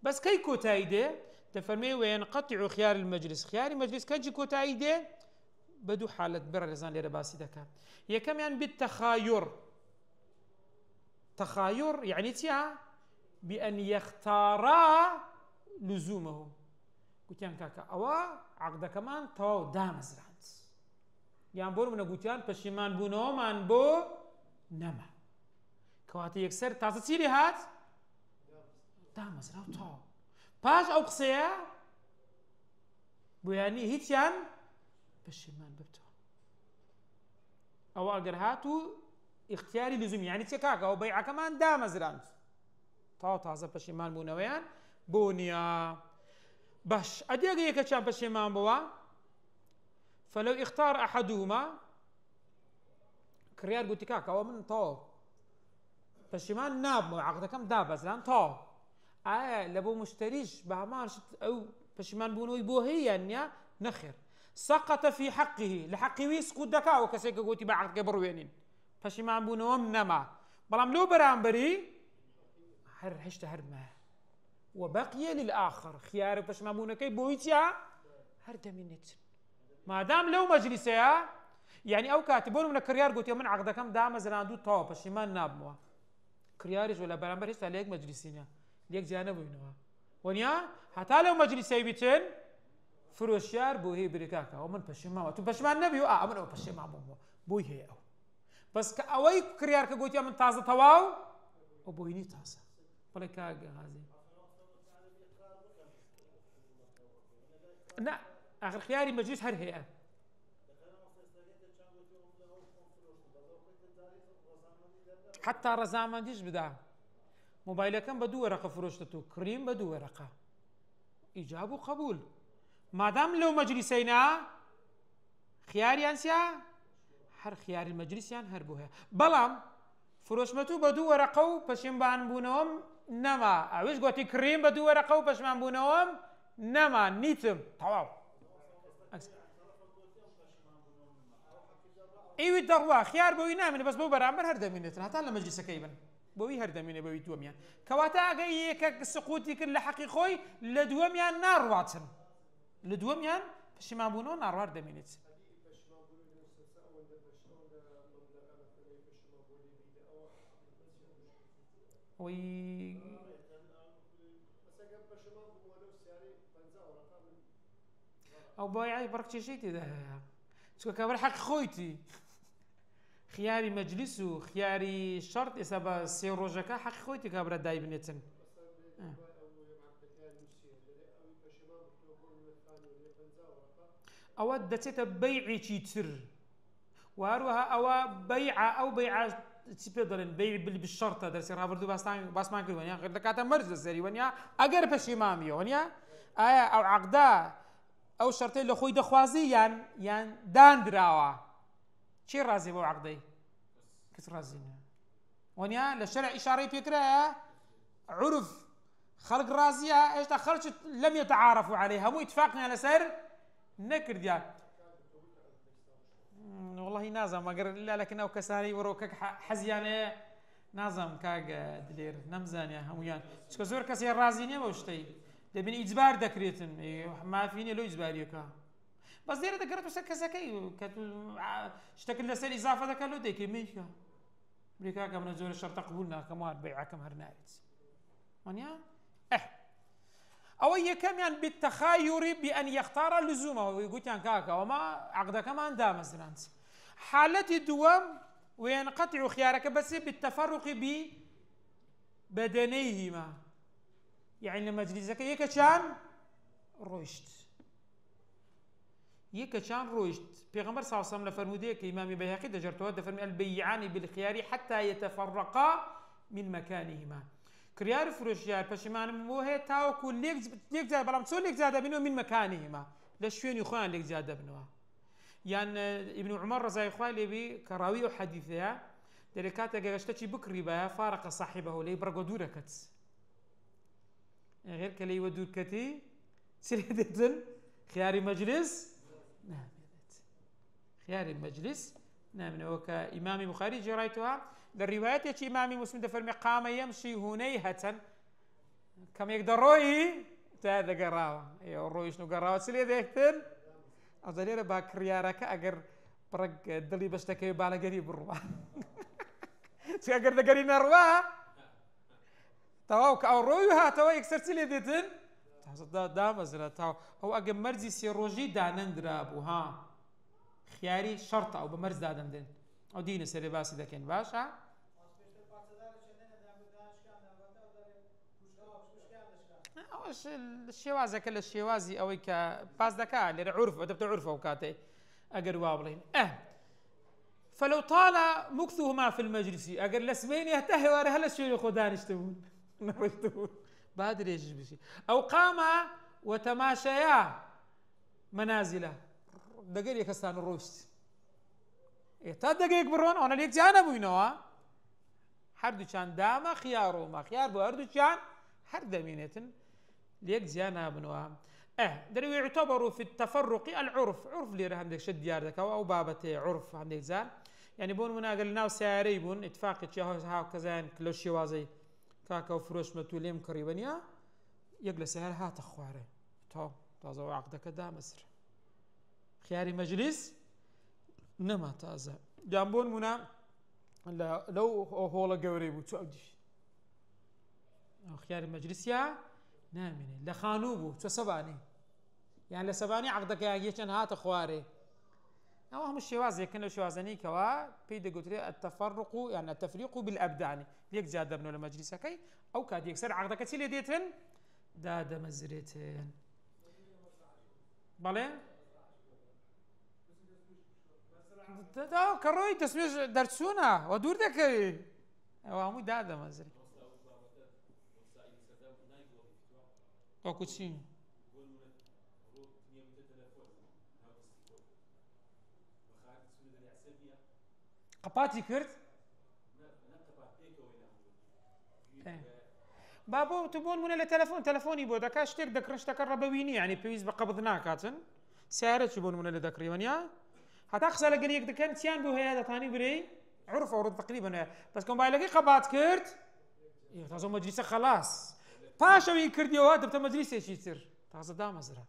بس كي كوتايدي تفرمي وينقطع خيار المجلس خيار المجلس كجي كوتايدي بدو حالة برا لزان ليرة باسي دكا هي كم يعني بالتخاير تخاير يعني تيا بأن يختارا لزومه قلت يعني كاكا أوا عقد كمان تو دامز رانت يعني بولو من قلت يعني بشيمان بونو من بو نما كواتي يكسر تاسيري هات دامز راو تو باش أو قصيا بيعني هيتيان بشيمان ببتو أو أجر هاتو اختياري لزوم يعني تكاكا أو بيع كمان دامز رانت تو تازه بشيمان بونويان بونيا باش أديك يكشان بشيمان بوا فلو اختار أحدهما كريار قلت كاكا ومن تو بشيمان ناب عقد كم دابز ران تو لبو مشتريش بهمارش أو بشيمان بونوي بوهي يعني نخر سقط في حقه لحقه ويسقط دكا وكسيك قوتي بعد قبروينين بشيمان بونوم نما بلام لو برامبري هر هشت هر ما وبقي للآخر خيار بشيمان بونوكي بويتيا هر دمينت ما دام لو مجلسيا يعني أو كاتبون من كريار قوتي من عقد كم دام زراندو تو بشيمان نابموا كرياريش ولا برامبريش تلاقي مجلسينا ليك جانا بينوا ونيا حتى لو مجلس يبيتن فروشيار بوهي بريكاكا ومن بشيمان تو بشيمان نبيو من بشيمان بوهي هي أو بس كأوي كريار كقولتي من تازة تواو وبويني تازة ولا كاجا هذه لا آخر خياري مجلس هر هي حتى رزامان ديش بدا موبايلكم بدو ورقة فروشتو كريم بدو ورقة إيجاب وقبول مادام لو مجلسينا خياريان سيا هر خيار المجلسيان هر بوها بلام فروشمتو بدو ورقو پشمبان بونوم نما اوش قوتي كريم بدو ورقو پشمان بونوم نما نيتم طواو ايوه دروا خيار بوي نامن بس بو برامبر هر دمينتن حتى لمجلس كيبن بوي هر دمينه بوي دوميان كواتا اگه يك سقوطي كل حقي خوي لدوميان نارواتن لدوميان پشمان بونو ناروار دمينت وي او بايع برك شيتي ده شو كبر حق خويتي خياري مجلس وخياري شرط اسبا سيروجكا حق خويتي كبر داي بنتن او دتت بيعي تشيتر واروها او بيع او بيع تبدلن بيع بالشرط هذا سير هافردو باس ما كل ونيا غير دكاتره مرز الزري ونيا اگر بشيمامي ونيا ايا او عقدا او شرطين لو خوي دخوازي يان دان دراوا شي رازي بو عقدي كس رازينا ونيا للشرع اشاره فكره عرف خلق رازيه ايش دخلت لم يتعارفوا عليها مو اتفاقنا على سر نكر ديال والله نازم اگر لا لكنه كساري وروكك حزيانه نازم كاغ دلير نمزانيا هميان شكو زور كسي رازيني وشتي دبن اجبار دكريتن ما فيني لو اجباريكا بس دير دكرت سكسكي اشتكل لسال اضافه دكلو ديكي ميكا بريكا كم زور الشرط قبولنا كمان بيع كم هرناريت مانيا أو كمان بالتخاير بأن يختار اللزوم ويقول كان كاكا وما عقد كمان دام مثلا حالة الدوام وينقطع خيارك بس بالتفرق ببدنيهما يعني لما مجلسك يكشان روشت پیغمبر صلى الله عليه وسلم لفرموده كإمام بيهقي دجرته دفرمي البيعان بالخيار حتى يتفرقا من مكانهما كريار فروشيار پشمان موه تاوكو ليك زاد بلام سو ليك زاد بينو من مكانهما لشوين يخوان ليك زاد بنوا يعني ابن عمر رضي الله عنه بي كراوي حديثها دركات غشتشي بكري با فارق صاحبه لي برغدوركت غير كلي ودوركتي سيدتن خيار مجلس خيار المجلس نعم وكا امام البخاري جرايتها للروايات امام مسلم دفرمي قام يمشي هنيهة كم يقدر روي هذا قراوه روي شنو قراوه سلي ديكتن أظلير باكريارك أجر برق دلي بشتكي بالا قريب الروا شو أجر دقرينا الروا تواو كأرويها تواو يكسر سلي ديتن دا مزرعة تواو هو أجر مرزي سيروجي دانن درابو ها خياري شرط أو بمرز دادن دين أو دين سري باسي دكين باشا اوش الشوازه كل الشوازي او باس دكا اللي عرف ادبت عرفه وكاتي اقر وابلين فلو طال مكثهما في المجلس اقر لسمين يهتهي ورا هلا شو ياخذان يشتمون بادر يجي بشي او قام وتماشيا منازله دقيق يكسان الروست تا دقيق برون انا ليك جانا بوينوا حردو كان داما خيارو ما خيار بو هردو كان حرد مينتن ليك زيانا بنوا دري يعتبروا في التفرق العرف عرف لي عندك شد ديارك او بابته عرف عندك زان يعني بون منا قلنا سياري بون اتفاق ها كذا كل شوازي كاكا وفروش متوليم قريبانيا يجلس هل هات اخواره تو تازه عقدك دا مصر خياري مجلس نما تازه جنبون منا لو هو قوريبو تودي خياري مجلس يا نامني لخانوبو تو سباني يعني لسباني عقدك يا جيشن هات اخواري او هم الشواز كانوا شوازني كوا بيد قلت التفرق يعني التفريق بالابدان ليك زاد ابن المجلس كي او كاد يكسر عقدك تيلي ديتن داد مزريتين بالي دا كروي تسميش درسونا ودور دكي او هم داد مزري او كوتشين قەپاتی کرد بابۆ تو بۆن منە لە تەلەفۆنی بۆ دەکات شتێک دەکڕن شتەکە ڕەبەوینی ینی پێویست بە قەبض ناکاتن سیارەتی بۆن منە لە دەکڕیوەنیا هەتا قسە لەگەر یەک دەکەن چیان بۆ هەیە دەتانی برێ عرف ئەوڕ تقریبا هەیە بەس کۆمبایلەکەی قەبات کرد تازە مەجلیسە خەلاص پاشەوەی کردیەوە دەبتە مەجلیسێکی تر تازە دامەزرا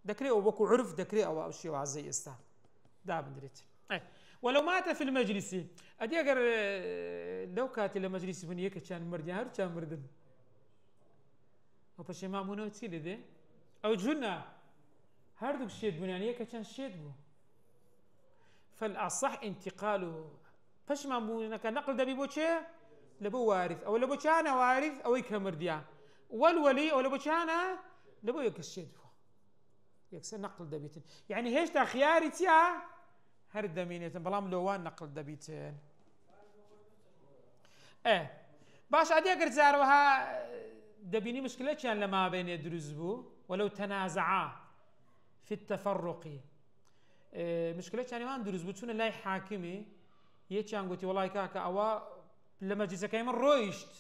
دەکرێت ئەو وەکو عرف دەکرێت ئەوە ئەو شێوازەی ئێستا دابدرێت ولو مات في المجلس ادي اگر لو كاتي لمجلس بنيه كان مرد هر كان مردن او پشیمامونه چی لیده او جنا هر دوك شید بنيانيه كان شید بو فالاصح انتقاله پشیمامونه نقل دبي بو چه لبو وارث او لبو كان وارث او كمرديا والولي او لبو كان لبو يكشيد يكسر نقل دبيتن يعني هيش تا خياري تيا هر دمينيتن بلام لوان نقل دبيتن باش ادي اگر زاروها دبيني مشكله كان لما بين يدرزبو ولو تنازعا في التفرق مشكله كان ما ندرزبو تشون لا حاكمي يچان قلتي والله كاكا اوا لما جيسا كايمن رويشت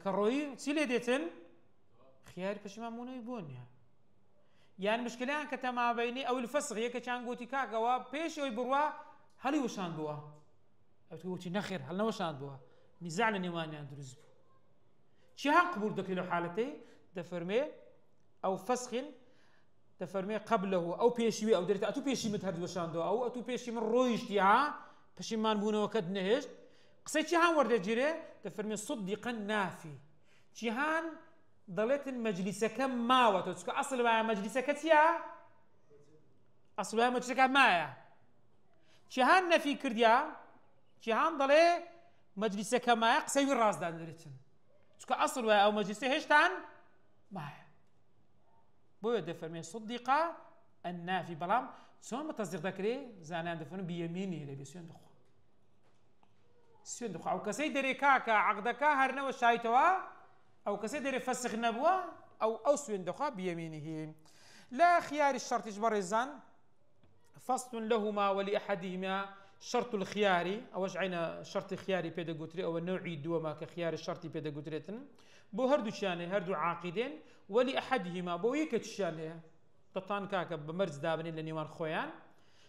كروي سيلي ديتن خيار پشمامونه يبون يعني مشكلة كتما بيني او الفسخ هيك كان قوتي كاكا بيش او بروا هل وشان بوا او تقولي نخير هل وشان بوا نزاع نيواني اندرز شي قبول دك له حالتي دفرمي او فسخ دفرمي قبله او بيشي او درت اتو بيشي متهد وشان دو او اتو بيشي من رويشتيها پشمان بونه وكد نهشت قصيتي هان ورده جيري دفرمي صدقا نافي جيهان ضلت مجلسك ما وتسك اصل ما مجلسك تيا اصل ما مجلسك ما جهان في كرديا جهان ضلي مجلسك ما قسي الراس دان دريتن تسك اصل او مجلسه هشتان ما بو دفرمي صدقه النافي بلام سون متصدق ذكري زانان دفن بيمينه لبسون دخو سون دخو او كسي دريكاكا عقدك هرنا وشايتوا أو كسيدر فسخ نبوة أو سوين دخا بيمينه لا خيار الشرط إجبار الزان فصل لهما ولأحدهما شرط الخيار أو عينا شرط خياري بيدا قتري أو نوعي دوما كخيار الشرط بيدا قتريتن بو هردو شانه هردو عاقدين ولأحدهما بو يكت شانه تطان كاكا بمرز دابني لنيوان خويان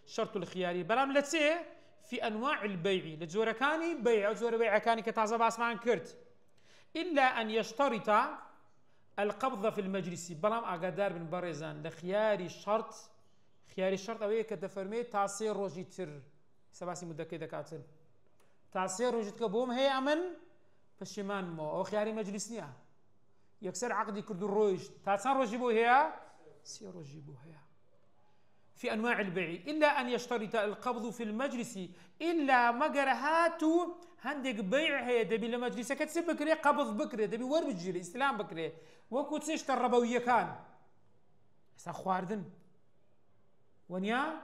شرط الخياري بلام لتسي في أنواع البيع لجوركاني بيع أو زور بيع كاني كتازا باسمان كرت إلا أن يشترط القبض في المجلس بلام أقدار بن برزان لخيار الشرط خيار الشرط أوي كتفرمي تعصير روجيتر سباسي مدكي دكاتر تعصير روجيتك بوم هي أمن فشمان مو أو خياري مجلس نيا يكسر عقدي كردو روج تعصير روجي بو هي سي روجي بو هي في أنواع البيع إلا أن يشترط القبض في المجلس إلا مجرهاتو هندك بيع هي دبي لمجلس كتسب بكري قبض بكري دبي ور بتجي الإسلام بكري وكو تسيشت الربوية كان هسا خواردن ونيا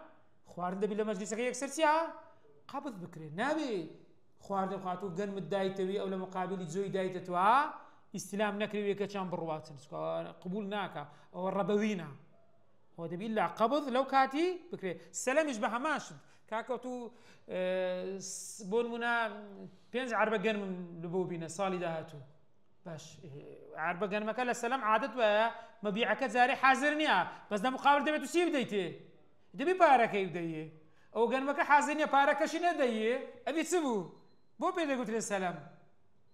خواردن دبي لمجلس كي يكسر سيا قبض بكري نبي خواردن خاطو قن مدايتوي أو لمقابل زوي دايتتوا استلام نكري ويكا كان برواتن قبول ناكا أو الربوينا هو دبي إلا قبض لو كاتي بكري السلام يشبه ماشد كاكوتو بون منا بينز عربة جن لبوبينا صالي دهاتو باش عربة جن مكان السلام عادت ويا مبيعك زاري حاضرنيا بس ده مقابل دبي تسيب ديته دبي بارك يبديه او جن مكان حاضرنيا بارك شنو ديه ابي تسبو بو بيده قلت السلام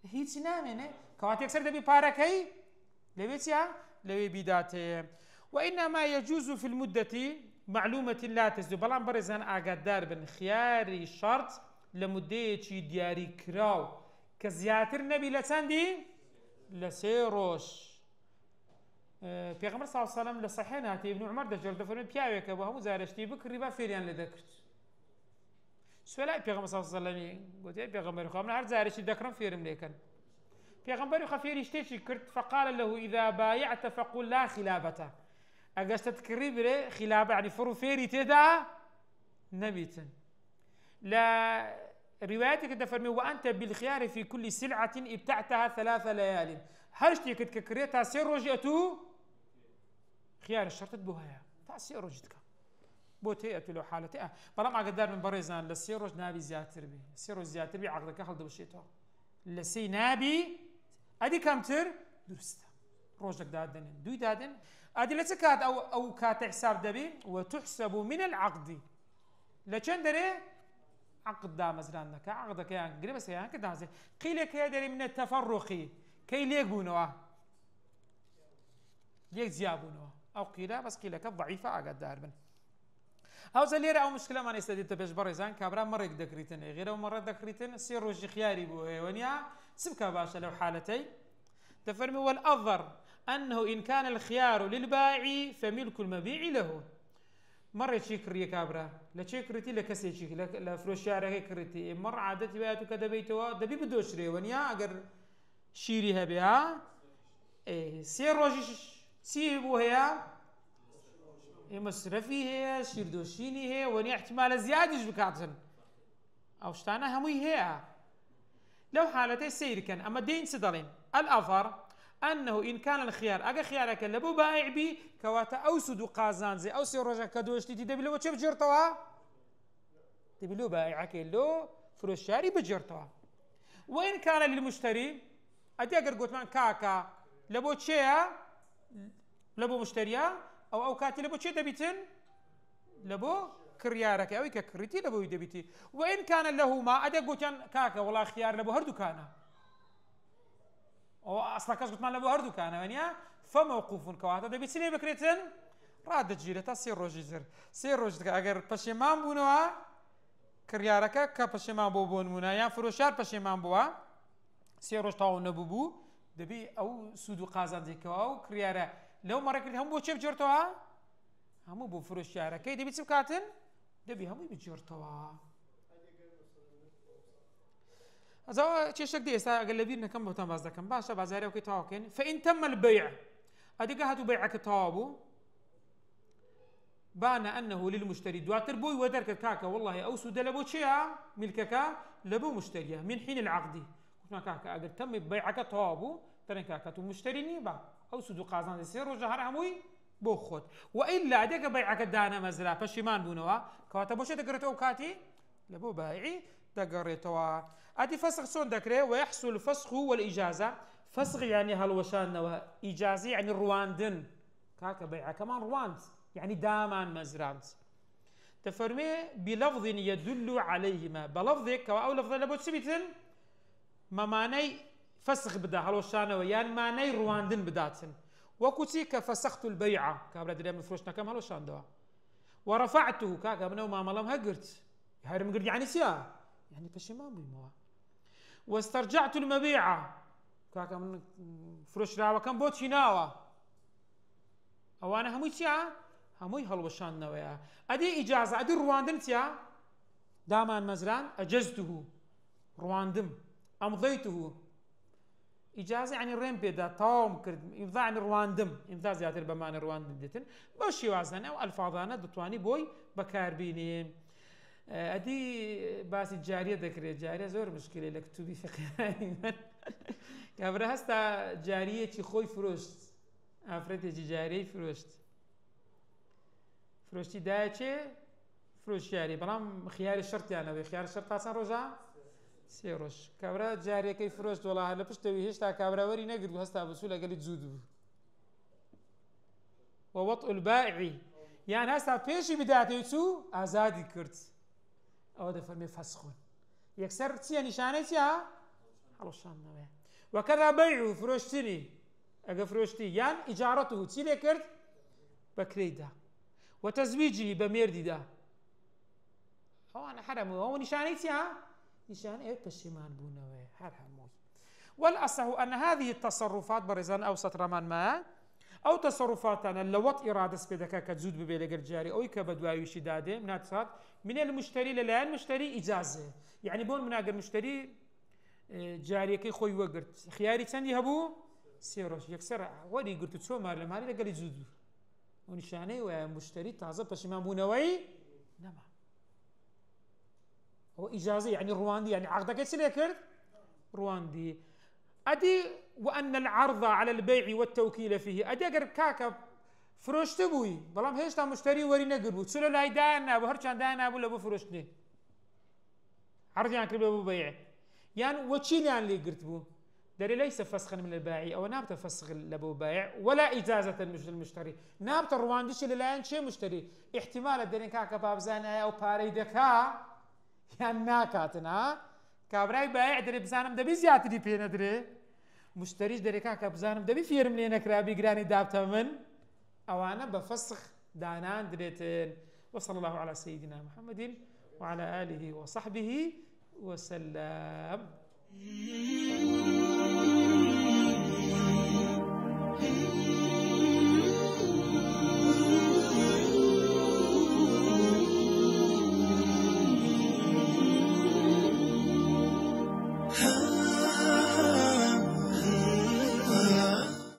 هي سنامه كواتي اكثر دبي بارك هي لبيتيا لبي بيداته وانما يجوز في المده معلومة لا تزدو بلان برزان آقادار بن خياري شرط لمدة چي دياري كراو كزياتر نبي لساندي لسيروش پیغمبر صلى الله عليه وسلم لصحيح هاتي ابن عمر دجال دفرمي بياويك وهم زارشتي بكري با فيريان لدكرت سؤال پیغمبر صلى الله عليه وسلم قلت يا پیغمبر خو من هر زارشتي دكرم فيرم ليكن پیغمبر خو فيرشتي كرت فقال له إذا بايعت فقل لا خلابته أجست تكريبره خلابة يعني فرو فيري تدا نبيتن لا روايتك تفرمي وأنت بالخيار في كل سلعة ابتعتها 3 ليال هرشتي كتكريتها سير رجعتو خيار الشرط بوها تاع سير رجعتك بوتي لو حالتي بلام اقدر من بريزان للسيروج نابي زياتر بي السيروج زياتر بي عقدك خلد بشيتو لسي نابي ادي كمتر درست روجك دادن دوي دادن ادي لتكات او كات حساب دبي وتحسب من العقد لچندري عقد دا مزرانك عقدك يعني قريب بس يعني كده زي قيل كيدري من التفرق كي ليك بونوا ليك زيابونوا او قيل بس قيل ضعيفه اقعد داربن او زليره او مشكله ما نستديت باش بريزان كابرا مره ذكريتن غير مره ذكريتن سير وجه خياري بو ونيا سبكا باشا لو حالتي تفرمي والأظهر أنه إن كان الخيار للبائع فملك المبيع له مرة شكري كابرا لا شكرتي لا كسي شك لا فروشارة كرتي مرة عادتي بياتو كذا بيتوا دبي بدو شري ونيا أجر شيريها بها إيه سير وجه سيبو هي مصرفي هي شيردوشيني هي ونيا احتمال زيادة بكاتن أو شتانا همي هي لو حالتي سير كان أما دين سدلين الأظهر أنه إن كان الخيار أجا خيارك لبو بائع بي كواتا أوسد قازان زي أوسي رجع كدوشتي تدبي لو تشوف جرتوا تبي لو بائعك لو فروشاري بجرتوا وإن كان للمشتري أدي أجر قلت من كاكا لبو تشيا لبو مشتريا أو كاتي لبو تشي دبيتن لبو كريارك أو ككريتي لبو يدبيتي وإن كان له ما أدي قلت كاكا والله خيار لبو هردو كانا أو أصلا كاش ما لبو هردو كان يعني فموقوف كواتا دبي سيني بكريتن راد جيرتا سيرو جيزر سيرو جيزر أجر بشيمان بونوا كريارك كبشيمان بوبون منا يا فروشار بشيمان بوا سيرو تاو نبوبو دبي أو سودو قازان ديكوا أو كريارة لو مرة كريت هم بو شيف جرتوا هم بو فروشار كي دبي تبكاتن دبي هم بيجرتوا هذا تشيشك دي استا اغلبينا كم بوتان باز كم باشا بازاريو كي تاوكن فان تم البيع ادي هاتو بيعك تاوبو بان انه للمشتري دواتر بوي ودرك كاكا والله او سود لبو تشيا ملكك لبو مشتريه من حين العقد كما كاكا اگر تم بيعك تاوبو ترى كاكا تو مشتريني با او سود قازان يصير وجهر هموي بو خد والا ادي بيعك دانا مزلا فشيمان بونوا كاتبوش دغرتو كاتي لبو بايعي دقريتوا ادي فسخ سون دكري ويحصل الفسخ والاجازه فسخ يعني هالوشان واجازه يعني رواندن كاكا بيعه كمان رواند يعني دامان مزرانت تفرمي بلفظ يدل عليهما بلفظك او لفظ لبو تسبيتن ما ماني فسخ بدا هالوشان ويان ماني رواندن بداتن وكتيك فسخت البيعه كابرا دريم فروشنا كم هالوشان دوا ورفعته كاكا منو ما ملم هقرت هاي مقر يعني سيا يعني بشيمان بيموا واسترجعت المبيعة كاكا من فروش راوا كان بوت شناوا او انا هموي سيا هموي هالوشان نويا ادي اجازة ادي رواندن سيا دامان مزران اجزته رواندم امضيته اجازة يعني ريم بيدا طاوم كرد امضاء عن رواندم امضاء زيادة بمان رواندم ديتن بوشي وازانا والفاظانا دتواني بوي بكار بيني ادي باس الجاريه ذكر الجاريه زور مشكله لك تو بفقه كبره هستا جاريه خوي فروشت افرت جاريه فروشتي دايتشي فروش جاري بلام خيار الشرط يعني خيار الشرط اصلا رجع سيروش كبره جاريه كي فروشت والله لا بشتوي هشتا كبره وري نقد هستا بسوله قال تزود ووطء البائع يعني هستا بيشي بدايته تو ازادي كرت أو ده فرمي فسخون يكسر تيا نشانة تيا حلوشان نواه وكذا بيعه فروشتني أجا فروشتي يعني إجارته تيلي كرت بكريدا وتزويجه بميردي دا هو أنا حرمه هو نشانة تيا نشانة إيه بشيمان بونواه حرمه والأصح أن هذه التصرفات برزان أو سطرمان ما أو تصرفاتنا لوط إرادة سبيدك كتزود ببيلك الجاري أو كبدواي شداده مناتصات من المشتري للآن مشتري إجازة يعني بون مناقر مشتري جاري كي خوي وقرت خياري تاني هبو سيروش يكسر ودي قلت تسوى مار لماري لقالي زودو ونشاني ومشتري تازة بشيمان بونوي نما هو إجازة يعني رواندي يعني عقدك يسليكر رواندي أدي وأن العرض على البيع والتوكيل فيه أدي أجر كاكا فرۆشتە بووی بەڵام هێشتا مشتری وەری نەگرت بوو چ لە لای دایان نابوو هەرچیان دایان نابوو لە بۆ فرۆشتنێ عەرضیان کرد بۆ بەیع یان وەچیلیان لێ گرت بوو دەرێ لەیسە فەسخن من الباعی ئەوە نابتە فەسخ لە بۆ بایع ولا ئیجازەتە المشتری نابتە ڕواندیشی لەلایەن چێ مشتری احتیمالە دەرێن کاکە بابزانە ئەو پارەی دەکا یان ناکاتن ها کابرای بایع دەرێ بزانم دەبی زیاتری پێ نەدرێ مشتریش دەرێ کاکە بزانم دەبی فێرم لێ نەکرابی گرانی دابتە من أوانا بفسخ دانان دريتين وصلى الله على سيدنا محمد وعلى آله وصحبه وسلم